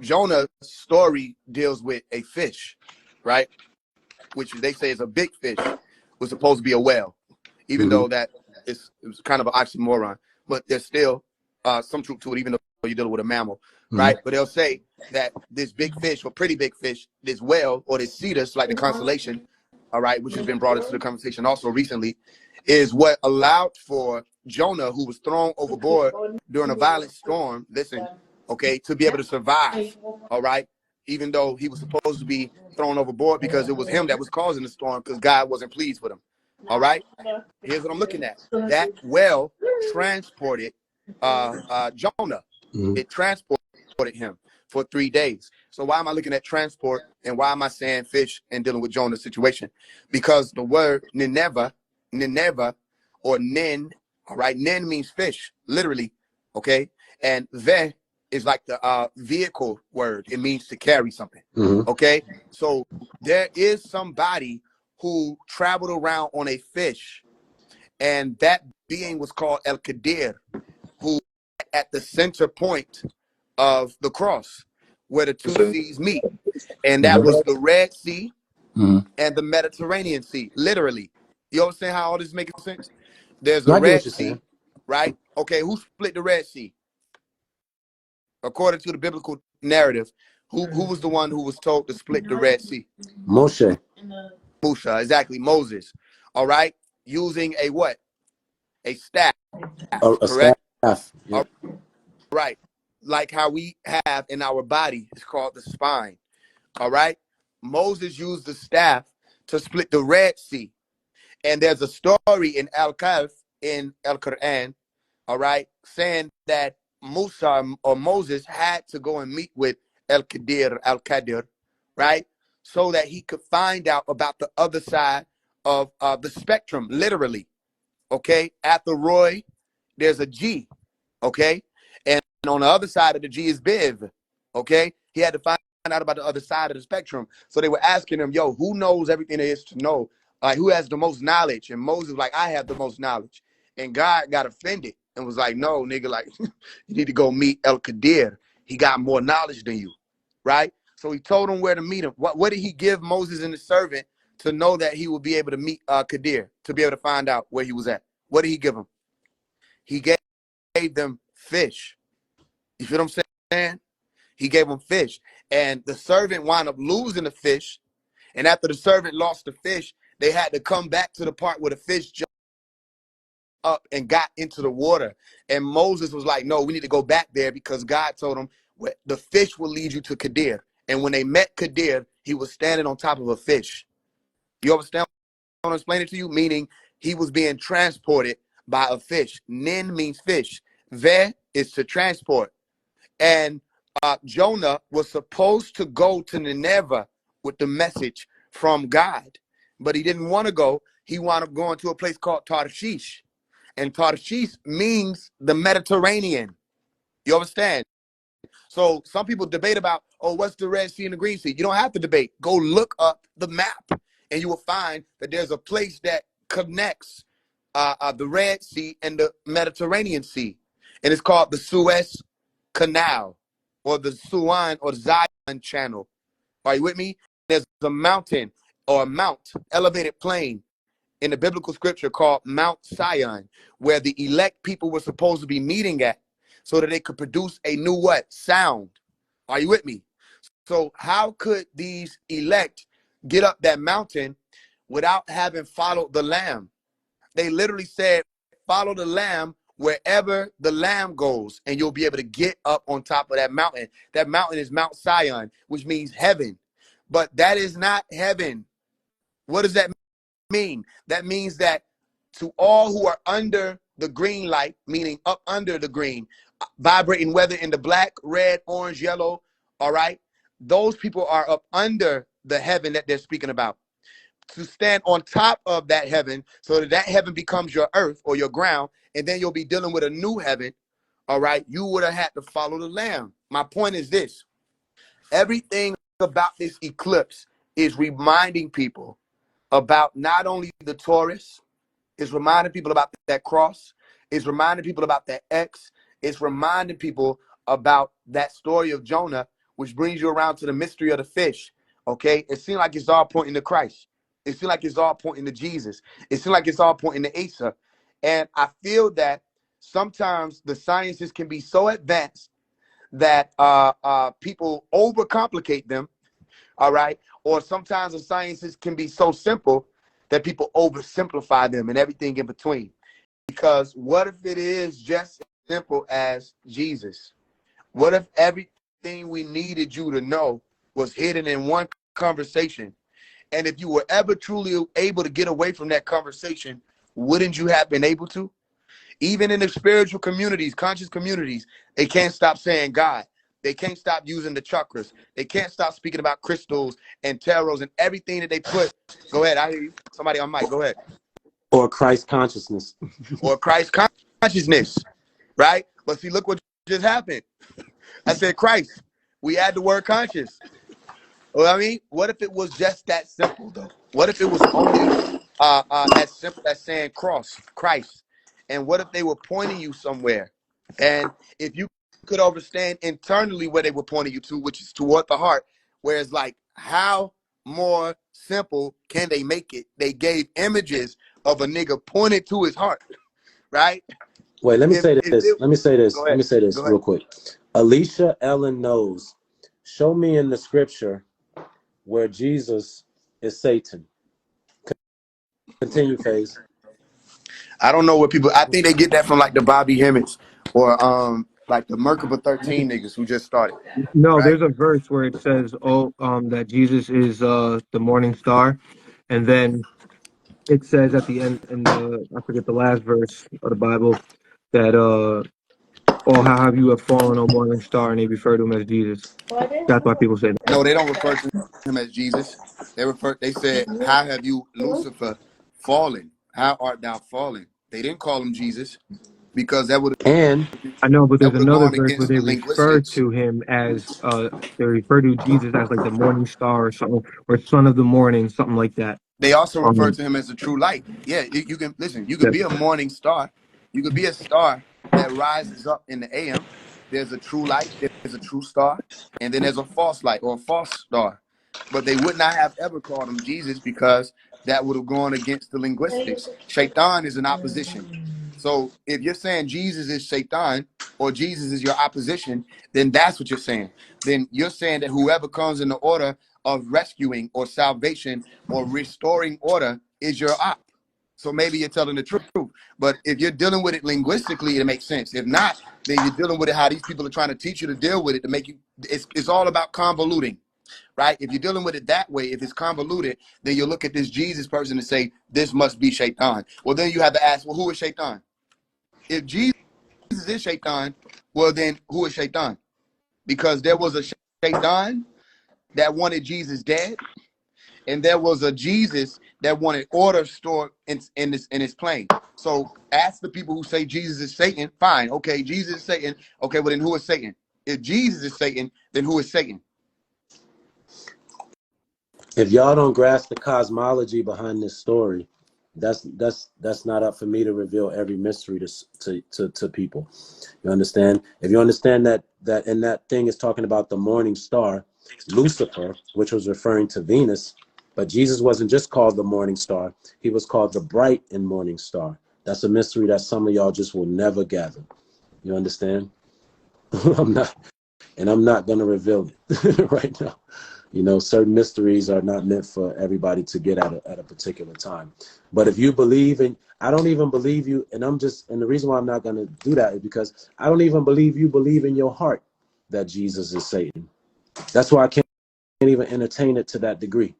Jonah's story deals with a fish, right? Which they say is a big fish, was supposed to be a whale, even though that it was kind of an oxymoron. But there's still some truth to it, even though you're dealing with a mammal, right? But they'll say that this big fish, or pretty big fish, this whale, or this Cetus, like the constellation, all right, which has been brought into the conversation also recently, is what allowed for Jonah, who was thrown overboard during a violent storm, listen, okay, to be able to survive, all right? Even though he was supposed to be thrown overboard because it was him that was causing the storm, because God wasn't pleased with him, all right? Here's what I'm looking at. That whale transported Jonah. It transported him for 3 days. So why am I looking at transport, and why am I saying fish and dealing with Jonah's situation? Because the word Nineveh, or Nin, all right, Nin means fish, literally, okay? And Veh is like the vehicle word. It means to carry something, okay? So there is somebody who traveled around on a fish, and that being was called El Qadir, who at the center point of the cross where the two seas meet. And that was the Red Sea and the Mediterranean Sea, literally. You understand how all this is making sense? There's No, a I get what Red you're Sea, saying. right? Okay, who split the Red Sea? According to the biblical narrative, who was the one who was told to split the Red Sea? Moshe. Musa, exactly, Moses. All right, using a what? A staff, A correct? staff. Yeah. All right, like how we have in our body, it's called the spine. All right, Moses used the staff to split the Red Sea. And there's a story in Al-Kahf, in Al-Quran, all right, saying that Musa or Moses had to go and meet with Al-Qadir, right, so that he could find out about the other side of the spectrum, literally, okay? At the Roy, there's a G, okay? And on the other side of the G is Biv, okay? He had to find out about the other side of the spectrum. So they were asking him, yo, who knows everything there is to know? Like, who has the most knowledge? And Moses was like, I have the most knowledge. And God got offended and was like, no, nigga, like, you need to go meet El Qadir. He got more knowledge than you, right? So he told him where to meet him. What did he give Moses and the servant to know that he would be able to meet Qadir, to be able to find out where he was at? What did he give him? He gave them fish. You feel what I'm saying? He gave them fish. And the servant wound up losing the fish. And after the servant lost the fish, they had to come back to the part where the fish jumped up and got into the water. And Moses was like, no, we need to go back there, because God told him the fish will lead you to Qadir. And when they met Qadir, he was standing on top of a fish. You understand what I'm explaining to you? Meaning he was being transported by a fish. Nin means fish. Ve is to transport. And Jonah was supposed to go to Nineveh with the message from God, but he didn't want to go. He wound up going to a place called Tarshish. And Tarshish means the Mediterranean. You understand? So some people debate about, oh, what's the Red Sea and the Green Sea? You don't have to debate. Go look up the map, and you will find that there's a place that connects the Red Sea and the Mediterranean Sea. And it's called the Suez Canal, or the Suwan or Zion Channel. Are you with me? There's a mountain, or a mount, elevated plain in the biblical scripture called Mount Zion, where the elect people were supposed to be meeting at, so that they could produce a new what? Sound. Are you with me? So how could these elect get up that mountain without having followed the Lamb? They literally said, follow the Lamb wherever the Lamb goes, and you'll be able to get up on top of that mountain. That mountain is Mount Zion, which means heaven. But that is not heaven. What does that mean? That means that to all who are under the green light, meaning up under the green, vibrating whether in the black, red, orange, yellow, all right, those people are up under the heaven that they're speaking about. To stand on top of that heaven, so that that heaven becomes your earth or your ground, and then you'll be dealing with a new heaven, all right, you would have had to follow the Lamb. My point is this. Everything about this eclipse is reminding people about not only the Taurus, it's reminding people about that cross, it's reminding people about that X, it's reminding people about that story of Jonah, which brings you around to the mystery of the fish. Okay, it seems like it's all pointing to Christ. It seems like it's all pointing to Jesus. It seems like it's all pointing to Asa. And I feel that sometimes the sciences can be so advanced that people overcomplicate them, all right? Or sometimes the sciences can be so simple that people oversimplify them and everything in between. Because what if it is just as simple as Jesus? What if everything we needed you to know was hidden in one conversation? And if you were ever truly able to get away from that conversation, wouldn't you have been able to? Even in the spiritual communities, conscious communities, they can't stop saying God. They can't stop using the chakras. They can't stop speaking about crystals and tarots and everything that they put. Go ahead, I hear you. Somebody on mic, go ahead. Or Christ consciousness. Or Christ consciousness, right? But see, look what just happened. I said Christ. We add the word conscious. Well, I mean, what if it was just that simple, though? What if it was only as simple as saying cross, Christ? And what if they were pointing you somewhere? And if you could understand internally where they were pointing you to, which is toward the heart, whereas like, how more simple can they make it? They gave images of a nigga pointed to his heart, right? Wait, let me say this. Go ahead. Let me say this Go real ahead. quick. Alicia Ellen knows. Show me in the scripture where Jesus is Satan. Continue, FAISE. I don't know what people. I think they get that from like the Bobby Hemmings or like the Merkaba 13 niggas who just started, No, right? there's a verse where it says, "Oh, that Jesus is the morning star," and then it says at the end in the I forget the last verse of the Bible that "Oh, how have you have fallen, O morning star," and they refer to him as Jesus. That's why people say No, they don't refer to him as Jesus. They said, "How have you, Lucifer, fallen? How art thou fallen?" They didn't call him Jesus because And I know, but there's would have another gone verse where against they the refer linguistics. to him as they refer to Jesus as like the morning star or something, or son of the morning, something like that. They also refer Um, to him as the true light. Yeah, you can listen. You could that, be a morning star. You could be a star that rises up in the AM. There's a true light. There's a true star, and then there's a false light or a false star. But they would not have ever called him Jesus because that would have gone against the linguistics. Shaitan is an opposition. So if you're saying Jesus is Shaitan or Jesus is your opposition, then that's what you're saying. Then you're saying that whoever comes in the order of rescuing or salvation or restoring order is your op. So maybe you're telling the truth. But if you're dealing with it linguistically, it makes sense. If not, then you're dealing with it how these people are trying to teach you to deal with it to make you, it's all about convoluting, right? If you're dealing with it that way, if it's convoluted, then you look at this Jesus person and say, this must be Shaitan. Well, then you have to ask, well, who is Shaitan? If Jesus is Shaitan, well, then who is Shaitan? Because there was a Shaitan that wanted Jesus dead, and there was a Jesus that wanted order stored in his plane. So ask the people who say Jesus is Satan. Fine, okay, Jesus is Satan. Okay, well then who is Satan? If Jesus is Satan, then who is Satan? if y'all don't grasp the cosmology behind this story, that's not up for me to reveal every mystery to people. You understand? If you understand that and that thing is talking about the morning star, Lucifer, which was referring to Venus, but Jesus wasn't just called the morning star. He was called the bright and morning star. That's a mystery that some of y'all just will never gather. You understand? I'm not going to reveal it right now. You know, certain mysteries are not meant for everybody to get at a particular time. But if you believe in, I don't even believe you, and the reason why I'm not going to do that is because I don't even believe you believe in your heart that Jesus is Satan. That's why I can't even entertain it to that degree.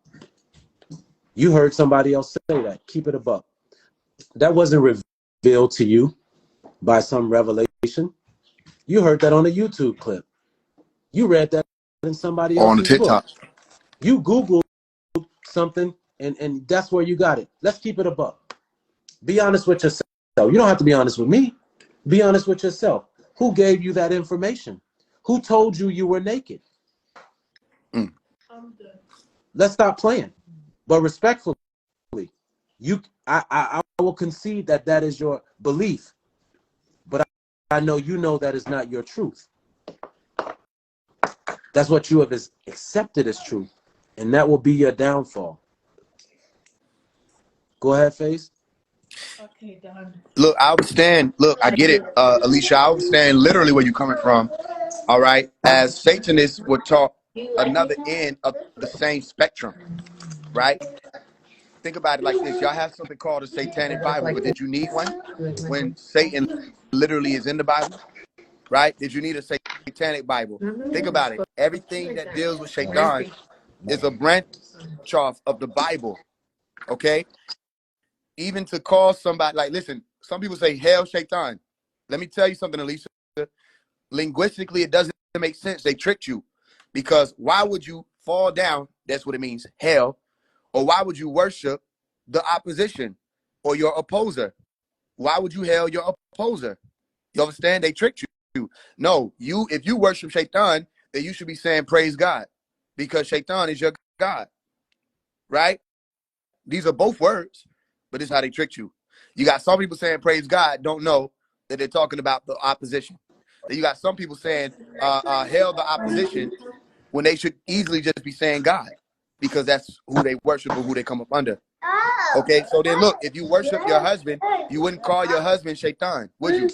You heard somebody else say that. Keep it a buck. That wasn't revealed to you by some revelation. You heard that on a YouTube clip. You read that in somebody Or on the else's book. TikTok. You Googled something and that's where you got it. Let's keep it a buck. Be honest with yourself. You don't have to be honest with me. Be honest with yourself. Who gave you that information? Who told you you were naked? Mm. Let's stop playing. But respectfully, I will concede that that is your belief, but I know you know that is not your truth. That's what you have accepted as truth, and that will be your downfall. Go ahead, Face. Okay, done. Look, I understand. Look, I get it, Alicia. I understand literally where you're coming from. All right. As Satanists were taught another end of the same spectrum, right? Think about it like this. Y'all have something called a satanic Bible, but did you need one when Satan literally is in the Bible, right? Did you need a satanic Bible? Think about it. Everything that deals with Shaitan is a branch off of the Bible, okay? Even to call somebody, like, listen, some people say, hail Shaitan. Let me tell you something, Alicia. Linguistically, it doesn't make sense. They tricked you. Because why would you fall down? That's what it means, hell. Or why would you worship the opposition or your opposer? Why would you hail your opposer? You understand? They tricked you. No, if you worship Shaitan, then you should be saying praise God, because Shaitan is your God, right? These are both words, but this is how they tricked you. You got some people saying praise God, don't know that they're talking about the opposition. Then you got some people saying hail the opposition when they should easily just be saying God, because that's who they worship or who they come up under. Okay, so then look, if you worship your husband, you wouldn't call your husband Shaitan, would you?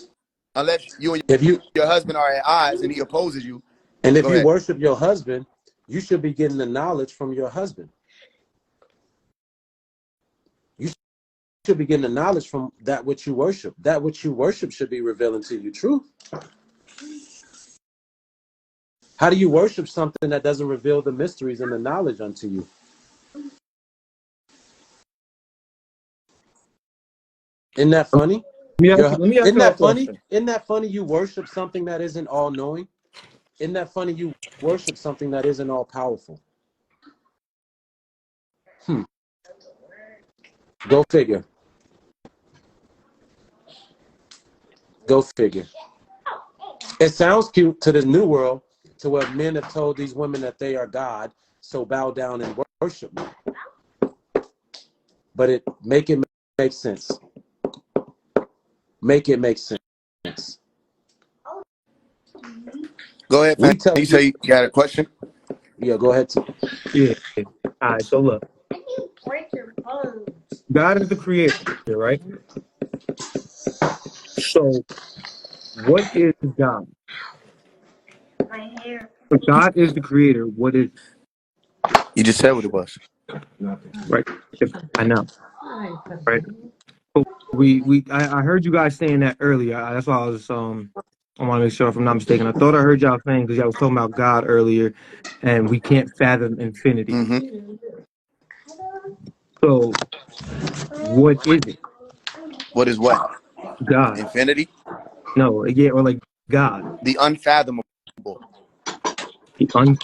Unless you and If you your husband are at odds and he opposes you. and if Go you ahead. worship your husband, you should be getting the knowledge from your husband. You should be getting the knowledge from that which you worship. That which you worship should be revealing to you truth. How do you worship something that doesn't reveal the mysteries and the knowledge unto you? Isn't that funny? Let me ask Isn't you a that funny? question. Isn't that funny? You worship something that isn't all knowing. Isn't that funny? You worship something that isn't all powerful. Go figure. Go figure. It sounds cute to the new world, to where men have told these women that they are God, so bow down and worship me. But make it make sense. Make it make sense. Go ahead, fam. We tell You you, say you got a question? yeah, go ahead. Yeah. All right. So look, God is the creator, right? So what is God? If God is the creator, what is You just said what it was. right? I know, right? So I heard you guys saying that earlier. That's why I want to make sure if I'm not mistaken. I thought I heard y'all saying, because y'all was talking about God earlier, and we can't fathom infinity. Mm-hmm. So what is it? What is what? God? Infinity? No, yeah, or like God, The unfathomable. the un,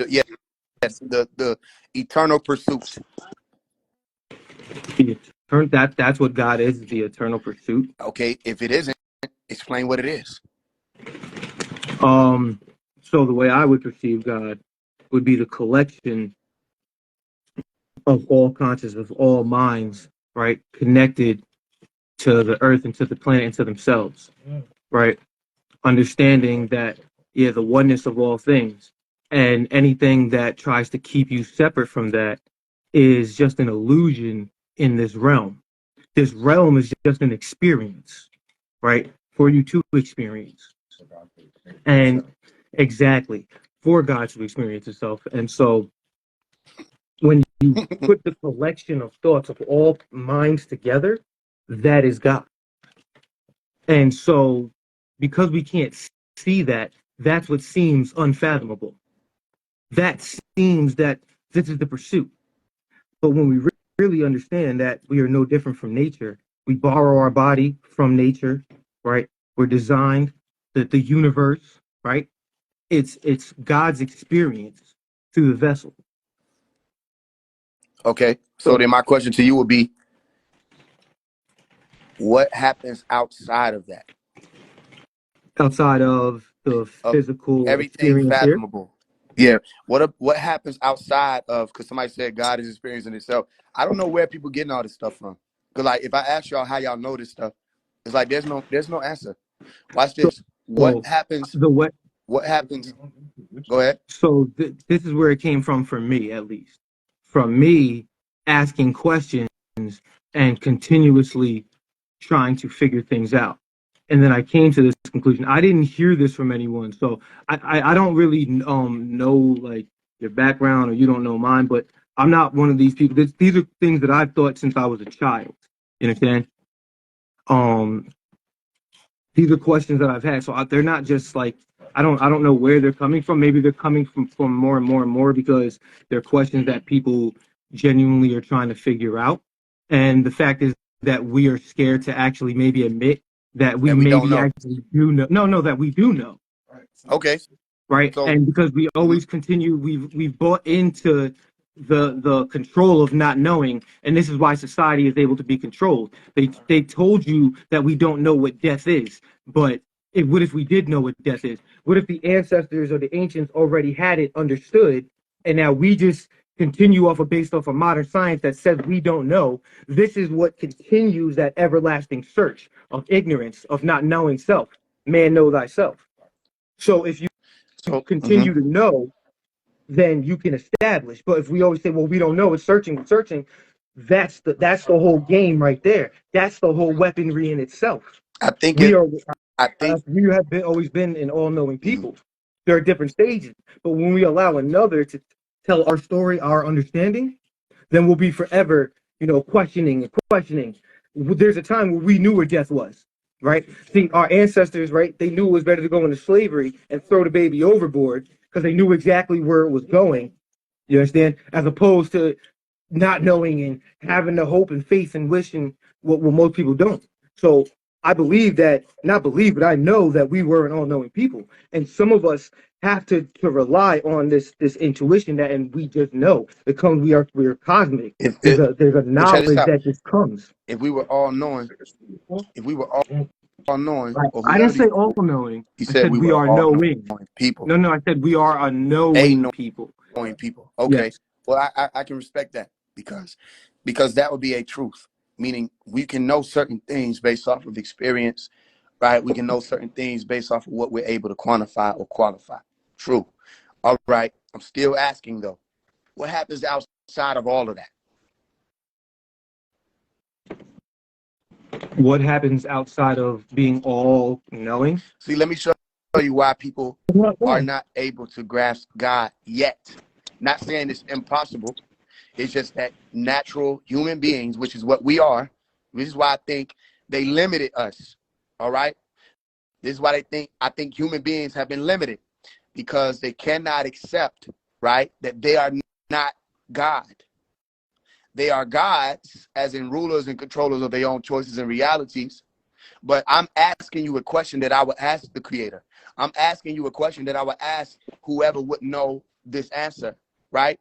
Yes, the eternal pursuit. the that's what God is, the eternal pursuit. Okay, if it isn't, explain what it is. So the way I would perceive God would be the collection of all conscious, of all minds, right, connected to the earth and to the planet and to themselves, right? Understanding that, yeah, the oneness of all things, and anything that tries to keep you separate from that is just an illusion in this realm. This realm is just an experience, right? For you to experience. And exactly, for God to experience itself. And so when you put the collection of thoughts of all minds together, that is God. And so because we can't see that, that's what seems unfathomable. That seems that this is the pursuit. But when we really understand that we are no different from nature, we borrow our body from nature, right? We're designed, the universe, right? It's God's experience through the vessel. Okay, so So then my question to you would be, what happens outside of that? outside of the of physical everything experience here. fathomable. Yeah. What happens outside of, because somebody said God is experiencing itself. I don't know where people getting all this stuff from. Because like if I ask y'all how y'all know this stuff, it's like there's no answer. Watch this. So What happens? Go ahead. So this is where it came from for me, at least. From me asking questions and continuously trying to figure things out. And then I came to this conclusion. I didn't hear this from anyone, so I don't really know like your background or you don't know mine, but I'm not one of these people. These are things that I've thought since I was a child. You understand? Um, these are questions that I've had. So they're not just like I don't know where they're coming from. Maybe they're coming from more and more and more because they're questions that people genuinely are trying to figure out. And the fact is that we are scared to actually maybe admit that we That we don't maybe know. actually do know. No, that we do know. Okay. Right. So And because we always continue, we've bought into the control of not knowing, and this is why society is able to be controlled. They told you that we don't know what death is, but what if we did know what death is? What if the ancestors or the ancients already had it understood, and now we just continue based off of modern science that says we don't know? This is what continues that everlasting search of ignorance, of not knowing self. Man, know thyself. So if you continue to know, then you can establish. But if we always say, well, we don't know, it's searching, that's the whole game right there. That's the whole weaponry in itself. I think We it are I think we have always been an all-knowing people. There are different stages, but when we allow another to tell our story, our understanding, then we'll be forever, questioning and questioning. There's a time where we knew where death was, right? See, our ancestors, right? They knew it was better to go into slavery and throw the baby overboard because they knew exactly where it was going. You understand? As opposed to not knowing and having the hope and faith and wishing what most people don't. So I believe that, not believe, but I know that we were an all-knowing people, and some of us have to rely on this intuition that, and we just know because we are cosmic. if There's it a but check this knowledge out. that just comes. If we were all knowing, if we were all knowing, Right. or I didn't whoever say all knowing. he I said said we we were are all knowing. knowing people. No, I said we are a A knowing people. knowing people. Okay. Yes. Well, I can respect that because that would be a truth. Meaning we can know certain things based off of experience, right? We can know certain things based off of what we're able to quantify or qualify. True. All right. I'm still asking though, what happens outside of all of that? What happens outside of being all knowing? See, let me show you why people are Well, not able to grasp God yet. Not saying it's impossible. It's just that natural human beings, which is what we are, this is why I think they limited us. All right. This is why I think human beings have been limited because they cannot accept, right, that they are not God. They are gods, as in rulers and controllers of their own choices and realities. But I'm asking you a question that I would ask the creator. I'm asking you a question that I would ask whoever would know this answer, right?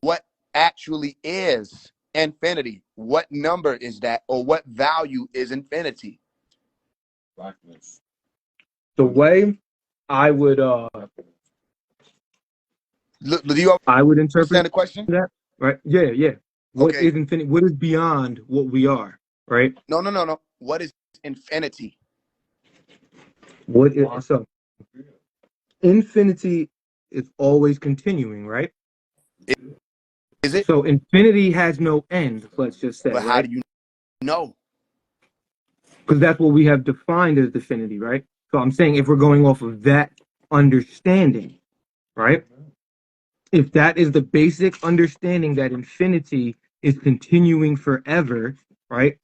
What actually is infinity? What number is that? Or what value is infinity? the way I would Look, do you I would interpret understand the question? that, right? Yeah. What Okay. is infinite? What is beyond what we are, right? No. What is infinity? What is so infinity is always continuing, right? Is it? So infinity has no end, let's just say, But how right? do you know? Because that's what we have defined as infinity, right? So I'm saying if we're going off of that understanding, right? If that is the basic understanding that infinity is continuing forever, right?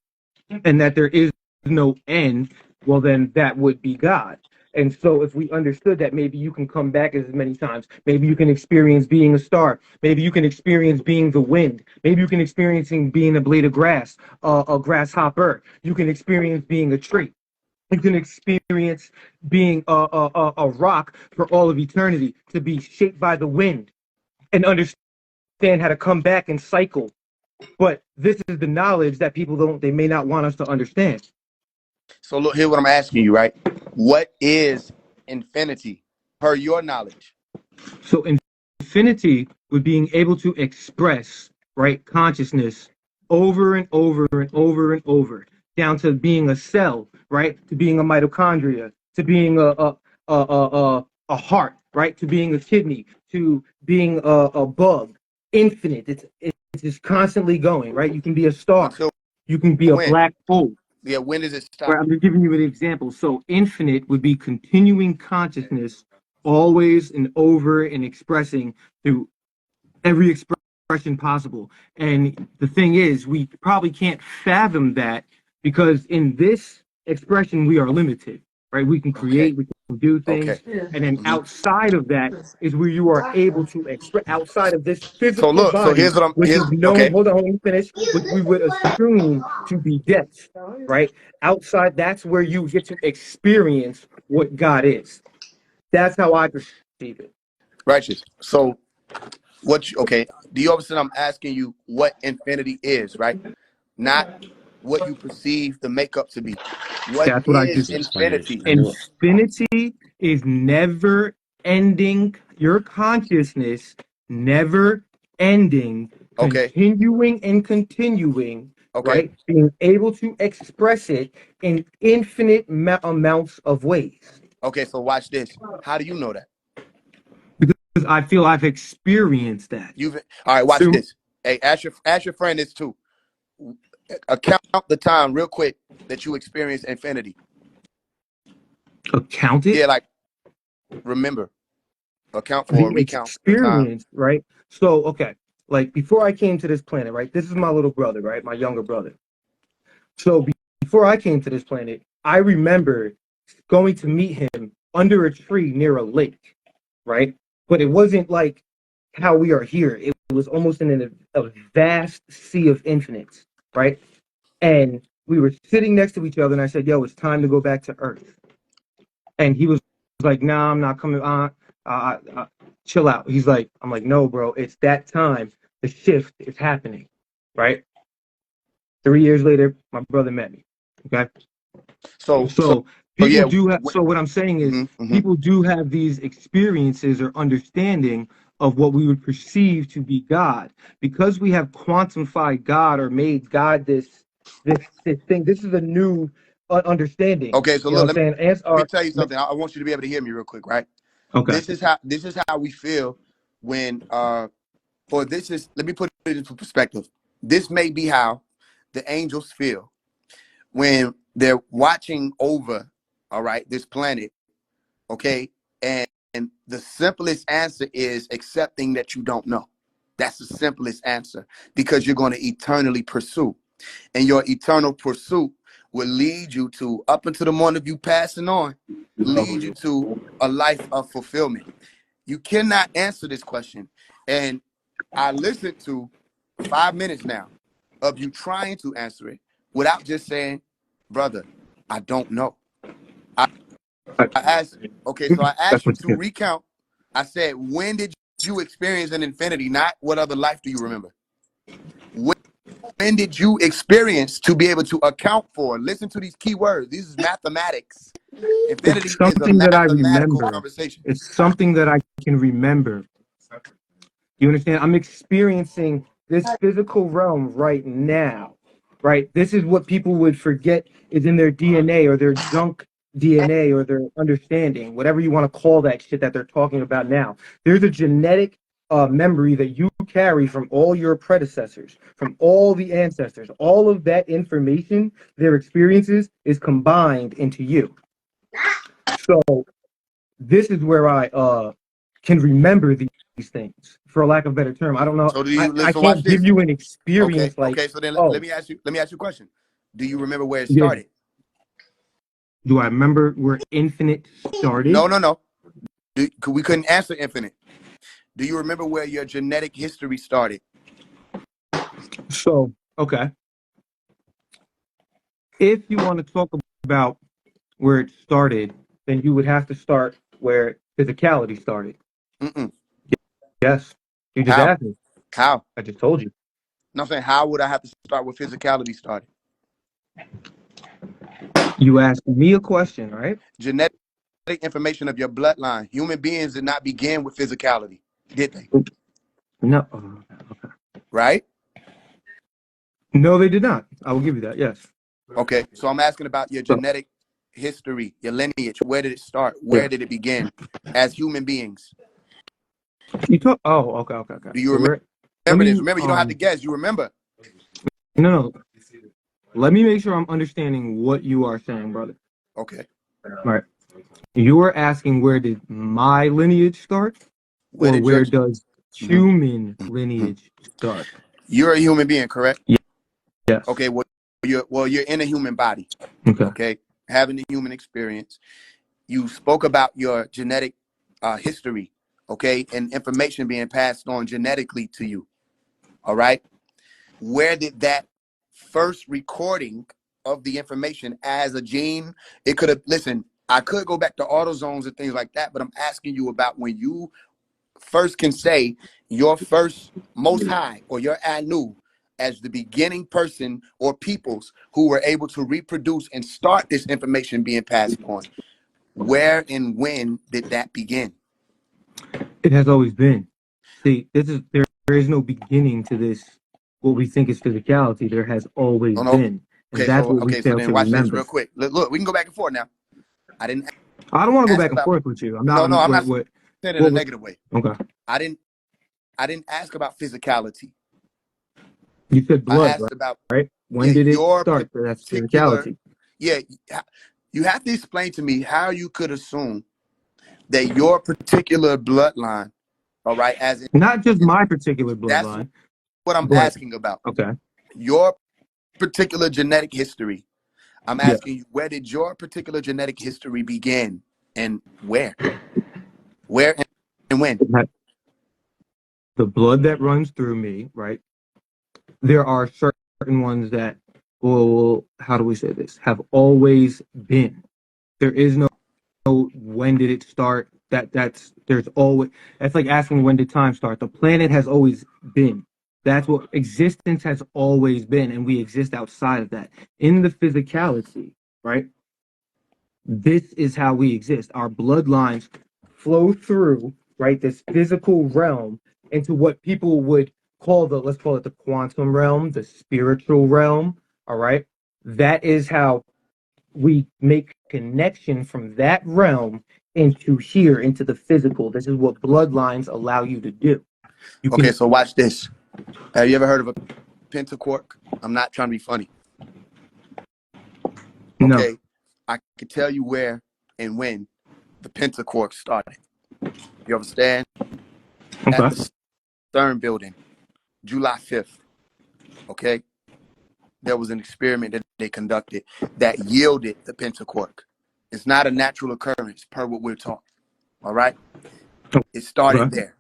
And that there is no end, well, then that would be God. And so if we understood that, maybe you can come back as many times. Maybe you can experience being a star. Maybe you can experience being the wind. Maybe you can experience being a blade of grass, a grasshopper. You can experience being a tree. You can experience being a rock for all of eternity, to be shaped by the wind and understand how to come back and cycle. But this is the knowledge that people they may not want us to understand. So look, here what I'm asking you, right? What is infinity per your knowledge? So infinity would being able to express, right, consciousness over and over and over and over, down to being a cell, right, to being a mitochondria, to being a heart, right, to being a kidney, to being a bug. Infinite. It's just constantly going, right? You can be a star, Until you can be a when? black hole. Yeah, when does it Right, stop? I'm just giving you an example. So infinite would be continuing consciousness always and over and expressing through every expression possible. And the thing is, we probably can't fathom that because in this expression, we are limited, right? We can Okay. create, we can do Okay. things. And then Mhm. outside of that is where you are able to express outside of this So physical look, so body, here's what I'm which here's is known, okay. hold on, let me finish, which we would assume to be death, right? Outside, that's where you get to experience what God is. That's how I perceive it. Righteous. So what you okay, do you understand I'm asking you what infinity is, right? Not what you perceive the makeup to be. What That's what I is just Just said. explain it. infinity? I knew it. Infinity is never ending, your consciousness never ending, Okay. continuing and continuing, Okay. right? Being able to express it in infinite amounts of ways. Okay, so watch this. How do you know that? Because I feel I've experienced that. You've all right, watch Through this. Hey, ask your friend this too. Account the time real quick that you experience infinity. account it, Yeah, like remember. Account for the recount the time. experience, right? So, okay, like before I came to this planet, right? This is my little brother, right? My younger brother. So before I came to this planet, I remember going to meet him under a tree near a lake, right? But it wasn't like how we are here. It was almost in a vast sea of infinites, right? And we were sitting next to each other, and I said, "Yo, it's time to go back to Earth." And he was like, "Nah, I'm not coming on. Chill out." He's like, "I'm like, no, bro. It's that time. The shift is happening, right?" 3 years later, my brother met me. Okay. So So people yeah. do have, so what I'm saying is Mm-hmm. people do have these experiences or understanding of what we would perceive to be God. Because we have quantified God or made God this thing. This is a new understanding. Okay, so You know look, what I'm saying? As let me our tell you something. I want you to be able to hear me real quick, right? okay. This is how we feel when or this is let me put it into perspective. This may be how the angels feel when they're watching over, all right, this planet, okay? And the simplest answer is accepting that you don't know. That's the simplest answer because you're going to eternally pursue. And your eternal pursuit will lead you to, up until the moment of you passing on, lead you to a life of fulfillment. You cannot answer this question. And I listened to 5 minutes now of you trying to answer it without just saying, brother, I don't know. I, I asked, okay, so I That's asked you what's to good. recount. I said, when did you experience an infinity? Not what other life do you remember? When did you experience to be able to account for? Listen to these key words. This is mathematics. It's Infinity is a something that I mathematical remember. conversation. It's something that I can remember. You understand? I'm experiencing this physical realm right now, right? This is what people would forget is in their DNA or their junk DNA or their understanding, whatever you want to call that shit that they're talking about now. There's a genetic memory that you carry from all your predecessors, from all the ancestors. All of that information, their experiences, is combined into you. So this is where I can remember these things, for lack of a better term. I don't know. So do I, you I listen? Watch can't give this. you an Okay. experience like, Okay. So then let oh, me ask you. Let me ask you a question. Do you remember where it yeah. started? Do I remember where infinite No, started? no, no. We couldn't answer infinite. Do you remember where your genetic history started? So, okay. If you want to talk about where it started, then you would have to start where physicality started. Mm-mm. Yes. You just How? asked me. How? I just told you. No, I'm saying, how would I have to start with physicality started? You asked me a question, right? Genetic information of your bloodline. Human beings did not begin with physicality, did they? No. Right? No, they did not. I will give you that. Yes. Okay. So I'm asking about your So, genetic history, your lineage. Where did it start? yeah. Where did it begin as human beings? You talk. Oh, okay, okay, okay. Do you So remember let this? me Remember, you don't have to guess. You remember. no. Let me make sure I'm understanding what you are saying, brother. Okay. All right. You are asking where did my lineage start, Where or did your where does Mhm, human mhm. lineage start? You're a human being, correct? Yes. Okay. Well, you're in a human body. Okay. Okay. Having the human experience. You spoke about your genetic history. Okay, and information being passed on genetically to you. All right. Where did that first recording of the information as a gene? It could have, listen, I could go back to autosomes and things like that, but I'm asking you about when you first can say your first most high or your Anu as the beginning person or peoples who were able to reproduce and start this information being passed on. Where and when did that begin? It has always been. See, there is no beginning to this. What we think is physicality, there has always Oh no. been, and that's what we Okay, so fail then to watch this real remember. quick. Look, we can go back and forth now. I didn't I don't want to go ask back and about forth with you. I'm not. no, I'm not What? saying it in a What? negative way. Okay. I didn't ask about physicality. You said I blood, asked about right? When did it your start? That's particular physicality. yeah, you have to explain to me how you could assume that your particular bloodline, all right, as Not just in my particular that's bloodline, what I'm but asking about. okay. Your particular genetic history. I'm Yeah. asking you, where did your particular genetic history begin and where? Where and when? The blood that runs through me, right? There are certain ones that will, how do we say this, have always been. There is no when did it start. There's always, that's like asking when did time start. The planet has always been. That's what existence has always been, and we exist outside of that. In the physicality, right? This is how we exist. Our bloodlines flow through, right, this physical realm into what people would call let's call it the quantum realm, the spiritual realm. All right. That is how we make connection from that realm into here, into the physical. This is what bloodlines allow you to do. You Okay, can so watch this. Have you ever heard of a pentaquark? I'm not trying to be funny. no. Okay, I can tell you where and when the pentaquark started. You understand? At Okay. the CERN building, July 5th. Okay, there was an experiment that they conducted that yielded the pentaquark. It's not a natural occurrence per what we're taught. All right, it started Okay. there.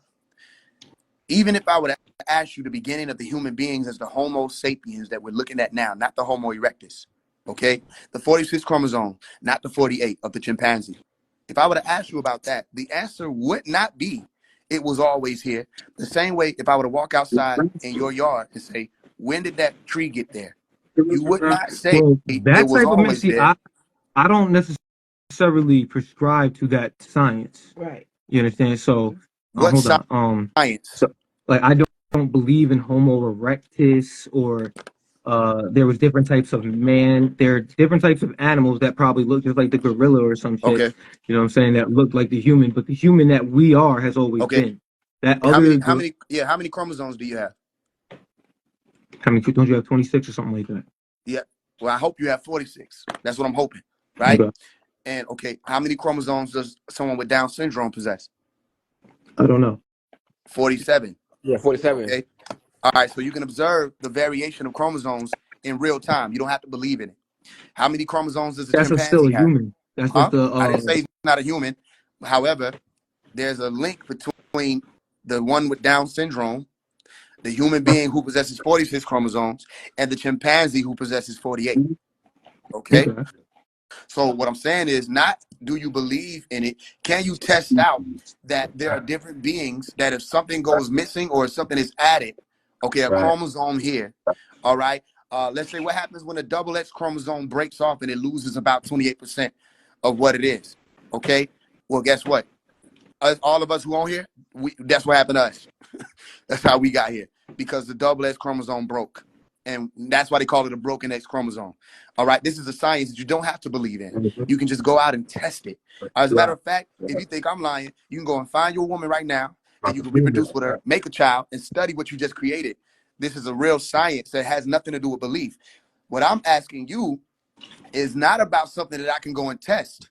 Even if I would ask you the beginning of the human beings as the Homo sapiens that we're looking at now, not the Homo erectus, okay? The 46 chromosome, not the 48 of the chimpanzee. If I were to ask you about that, the answer would not be it was always here. The same way if I were to walk outside in your yard and say, when did that tree get there? You would not say Well, it that was type of always see, there. I don't necessarily prescribe to that science. Right. You understand? So, What hold on. science? So like I don't believe in Homo erectus or there was different types of man. There are different types of animals that probably look just like the gorilla or some shit. Okay, You know what I'm saying? That looked like the human, but the human that we are has always okay. been. That How other how many chromosomes do you have? how many don't you have 26 or something like that? Yeah. Well, I hope you have 46. That's what I'm hoping, right? Okay. And okay, how many chromosomes does someone with Down syndrome possess? I don't know. 47. Yeah, 47. Okay. All right. So you can observe the variation of chromosomes in real time. You don't have to believe in it. How many chromosomes does a That's still chimpanzee a have? human. That's just Huh? the I didn't say he's not a human. However, there's a link between the one with Down syndrome, the human being who possesses 46 chromosomes, and the chimpanzee who possesses 48. Okay. okay. So what I'm saying is not do you believe in it? Can you test out that there are different beings that if something goes missing or if something is added, okay, a Right. chromosome here, all right, Let's say what happens when a double X chromosome breaks off and it loses about 28% of what it is. Okay. Well, guess what? All of us who on here, that's what happened to us. That's how we got here, because the double X chromosome broke. And that's why they call it a broken X chromosome. All right. This is a science that you don't have to believe in. You can just go out and test it. As a matter of fact, if you think I'm lying, you can go and find your woman right now and you can reproduce with her, make a child, and study what you just created. This is a real science that has nothing to do with belief. What I'm asking you is not about something that I can go and test.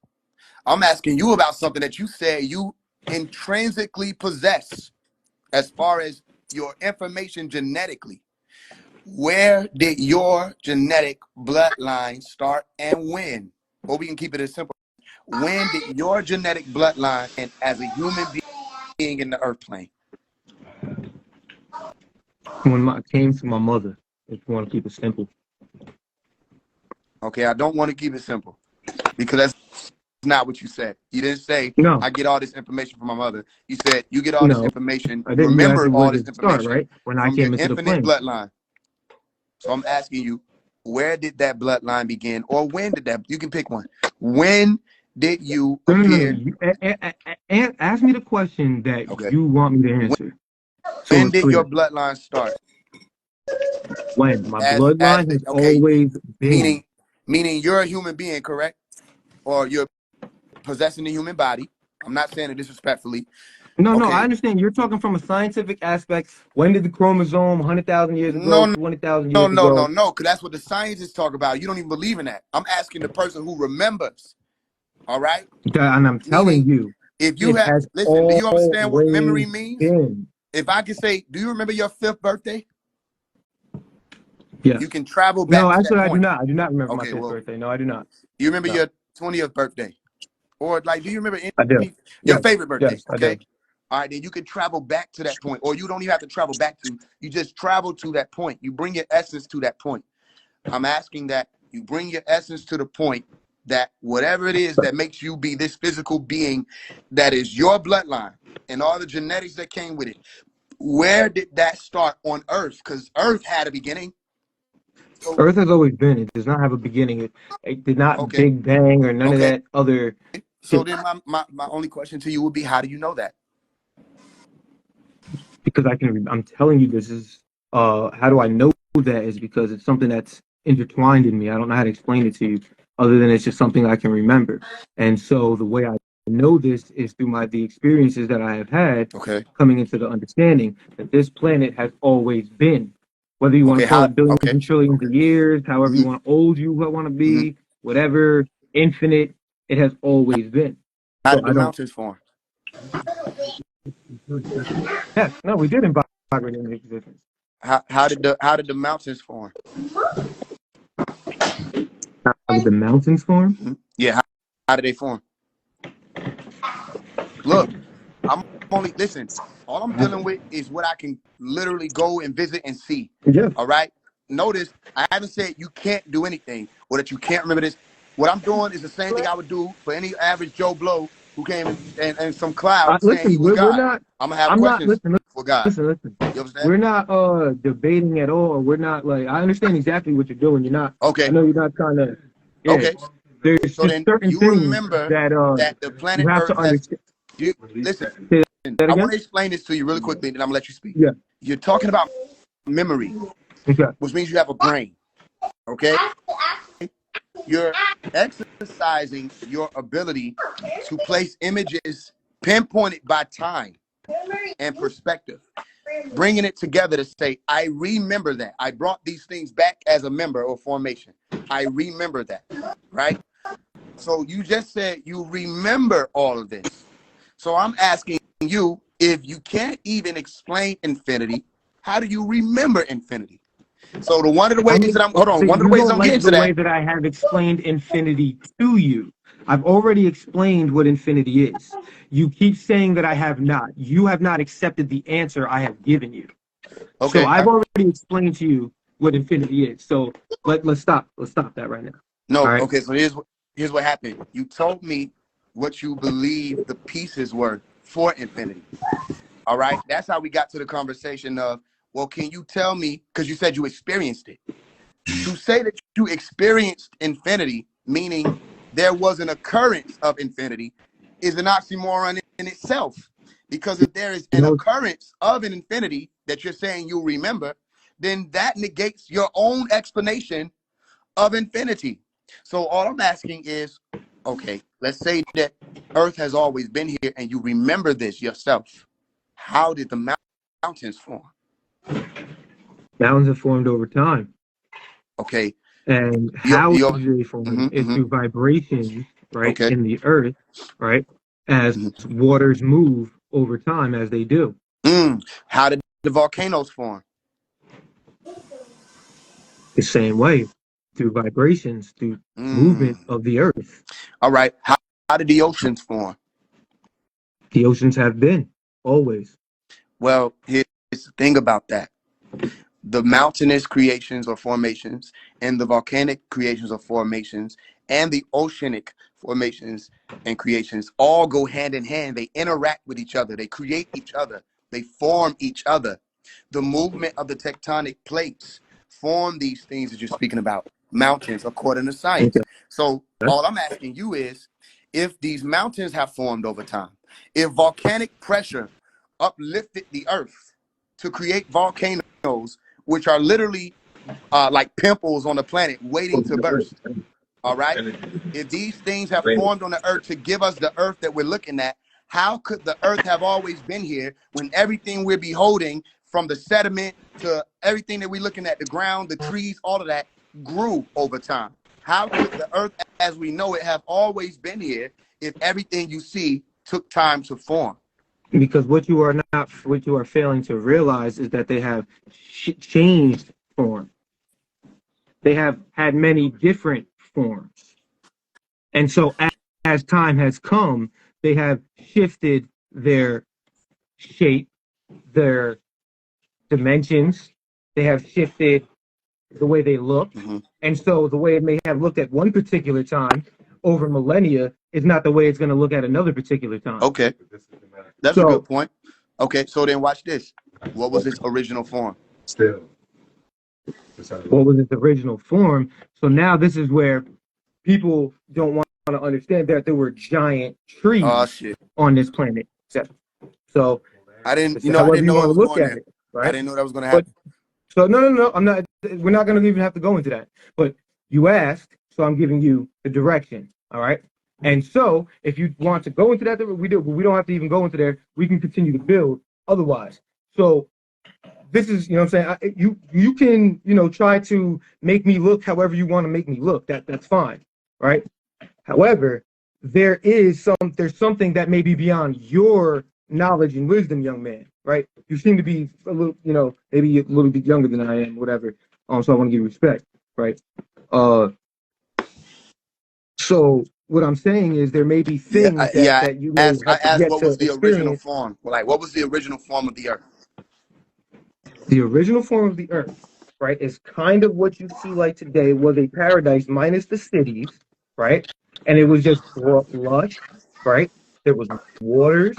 I'm asking you about something that you said you intrinsically possess as far as your information genetically. Where did your genetic bloodline start and when? Or we can keep it as simple. When did your genetic bloodline end as a human being in the earth plane? When I came to my mother, if you want to keep it simple. Okay, I don't want to keep it simple, because that's not what you said. You didn't say, No, I get all this information from my mother. You said, you get all this no, information, I you didn't. You asked remember me all where this did it start, information right? When I from your came into the infinite plane. bloodline. So I'm asking you, where did that bloodline begin? Or when did that, you can pick one. When did you No, appear? You, ask me the question that Okay. you want me to answer. So When it's did your clear. bloodline start? When my As bloodline has okay, always been. meaning you're a human being, correct? Or you're possessing a human body. I'm not saying it disrespectfully. No, I Okay. understand. You're talking from a scientific aspect. When did the chromosome, 100,000 years ago, No, 20,000 years ago? because that's what the scientists talk about. You don't even believe in that. I'm asking the person who remembers. All right. And I'm telling Meaning, you, if you it have, has listen, do you understand what memory always means? been. If I can say, do you remember your 5th birthday? Yes. You can travel No, back to that actually, I do point. not. I do not remember my Okay, 5th well, birthday. No, I do not. you remember No, your 20th birthday? Or like, do you remember I do. your Yes. favorite birthday? Yes, I Okay. do. All right, then you can travel back to that point, or you don't even have to travel back to, you just travel to that point. You bring your essence to that point. I'm asking that you bring your essence to the point that whatever it is that makes you be this physical being that is your bloodline and all the genetics that came with it, where did that start on Earth? Because Earth had a beginning. So, Earth has always been. It does not have a beginning. It did not okay, Big Bang or none of okay. that other So shit. then my only question to you would be, how do you know that? Because I'm telling you, this is how do I know that is because it's something that's intertwined in me. I don't know how to explain it to you other than it's just something I can remember. And so the way I know this is through the experiences that I have had Okay. coming into the understanding that this planet has always been, whether you want Okay. to call How? it billions Okay. and trillions of years, however you Mm-hmm, want, old you want to mm-hmm. be, whatever, infinite, it has always been. How So did the I don't. mountains form? Yes, no, we did embody it into existence. How did the mountains form? How did the mountains form? Mm-hmm. Yeah. How did they form? Look, I'm only listen. All I'm dealing with is what I can literally go and visit and see. Yes. All right. Notice I haven't said you can't do anything or that you can't remember this. What I'm doing is the same thing I would do for any average Joe Blow who came and some cloud saying he Listen, was we're God. not. I'm gonna have I'm not. questions Listen, for God. listen. You understand? We're not debating at all. We're not like. I understand exactly what you're doing. You're not. I Okay. know you're not trying to. Yeah. Okay. There's So just then certain you things remember that that the you planet have to Earth has. understand. Listen. Say that I want again. to explain this to you really quickly, and then I'm gonna let you speak. Yeah. You're talking about memory, Okay. which means you have a brain. Okay. You're exercising your ability to place images pinpointed by time and perspective, bringing it together to say, I remember that. I brought these things back as a member or formation. I remember that, right? So you just said you remember all of this. So I'm asking you, if you can't even explain infinity, how do you remember infinity? So one of the I ways mean, that hold on, so one of the you ways don't I'm like getting to the way that. that I have explained infinity to you. I've already explained what infinity is. You keep saying that I have not. You have not accepted the answer I have given you. So Okay. I've already explained to you what infinity is. So let's stop. Let's stop that right now. All No, right. okay, so here's what happened. You told me what you believe the pieces were for infinity. All right. That's how we got to the conversation of, well, can you tell me, because you said you experienced it. To say that you experienced infinity, meaning there was an occurrence of infinity, is an oxymoron in itself. Because if there is an occurrence of an infinity that you're saying you'll remember, then that negates your own explanation of infinity. So all I'm asking is, okay, let's say that Earth has always been here and you remember this yourself. How did the mountains form? Mountains have formed over time. Okay. And how do they form? Is through vibrations, right, okay. in the earth, right, as waters move over time as they do. How did the volcanoes form? The same way, through vibrations, through movement of the earth. All right. How did the oceans form? The oceans have been, always. Well, here's the thing about that. The mountainous creations or formations and the volcanic creations or formations and the oceanic formations and creations all go hand in hand. They interact with each other. They create each other. They form each other. The movement of the tectonic plates form these things that you're speaking about, mountains, according to science. So all I'm asking you is, if these mountains have formed over time, if volcanic pressure uplifted the earth to create volcanoes, which are literally like pimples on the planet waiting to burst, all right? If these things have formed on the earth to give us the earth that we're looking at, how could the earth have always been here when everything we're beholding, from the sediment to everything that we're looking at, the ground, the trees, all of that, grew over time? How could the earth as we know it have always been here if everything you see took time to form? Because what you are failing to realize is that they have changed form. They have had many different forms. And so as time has come, they have shifted their shape, their dimensions. They have shifted the way they look. And so the way it may have looked at one particular time over millennia is not the way it's going to look at another particular time. Okay. That's a good point. Okay, so then watch this. What was its original form? What was its original form? So now this is where people don't want to understand that there were giant trees on this planet. So I didn't know it was going there. Right? I didn't know that was going to happen. So no, I'm not. We're not going to even have to go into that. But you asked, so I'm giving you the direction. All right. And so if you want to go into that, we do. But we don't have to even go into there. We can continue to build otherwise. So this is, you know what I'm saying? You can, try to make me look however you want to make me look. That's fine, right? However, there's something that may be beyond your knowledge and wisdom, young man, right? You seem to be a little, maybe a little bit younger than I am, whatever. So I want to give you respect, right? So what I'm saying is there may be things that you may have I asked yet what to was the original experience. form? Like, what was the original form of the earth? The original form of the earth, right, is kind of what you see like today, was a paradise minus the cities, right? And it was just lush, right? There was waters,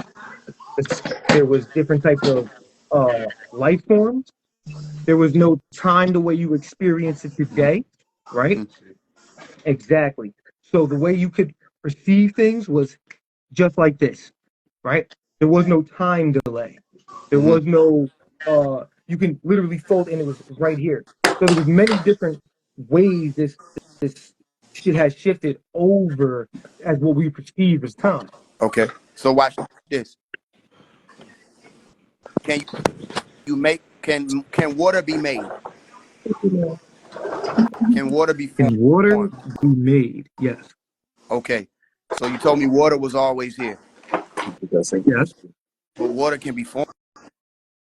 there was different types of life forms. There was no time the way you experience it today, right? Exactly. So the way you could perceive things was just like this, right? There was no time delay. There was no you can literally fold and it was right here. So there was many different ways this shit has shifted over as what we perceive as time. Okay. So watch this. Can water be made? Can water be formed? Can water be made? Yes. Okay. So you told me water was always here. Yes. But water can be formed.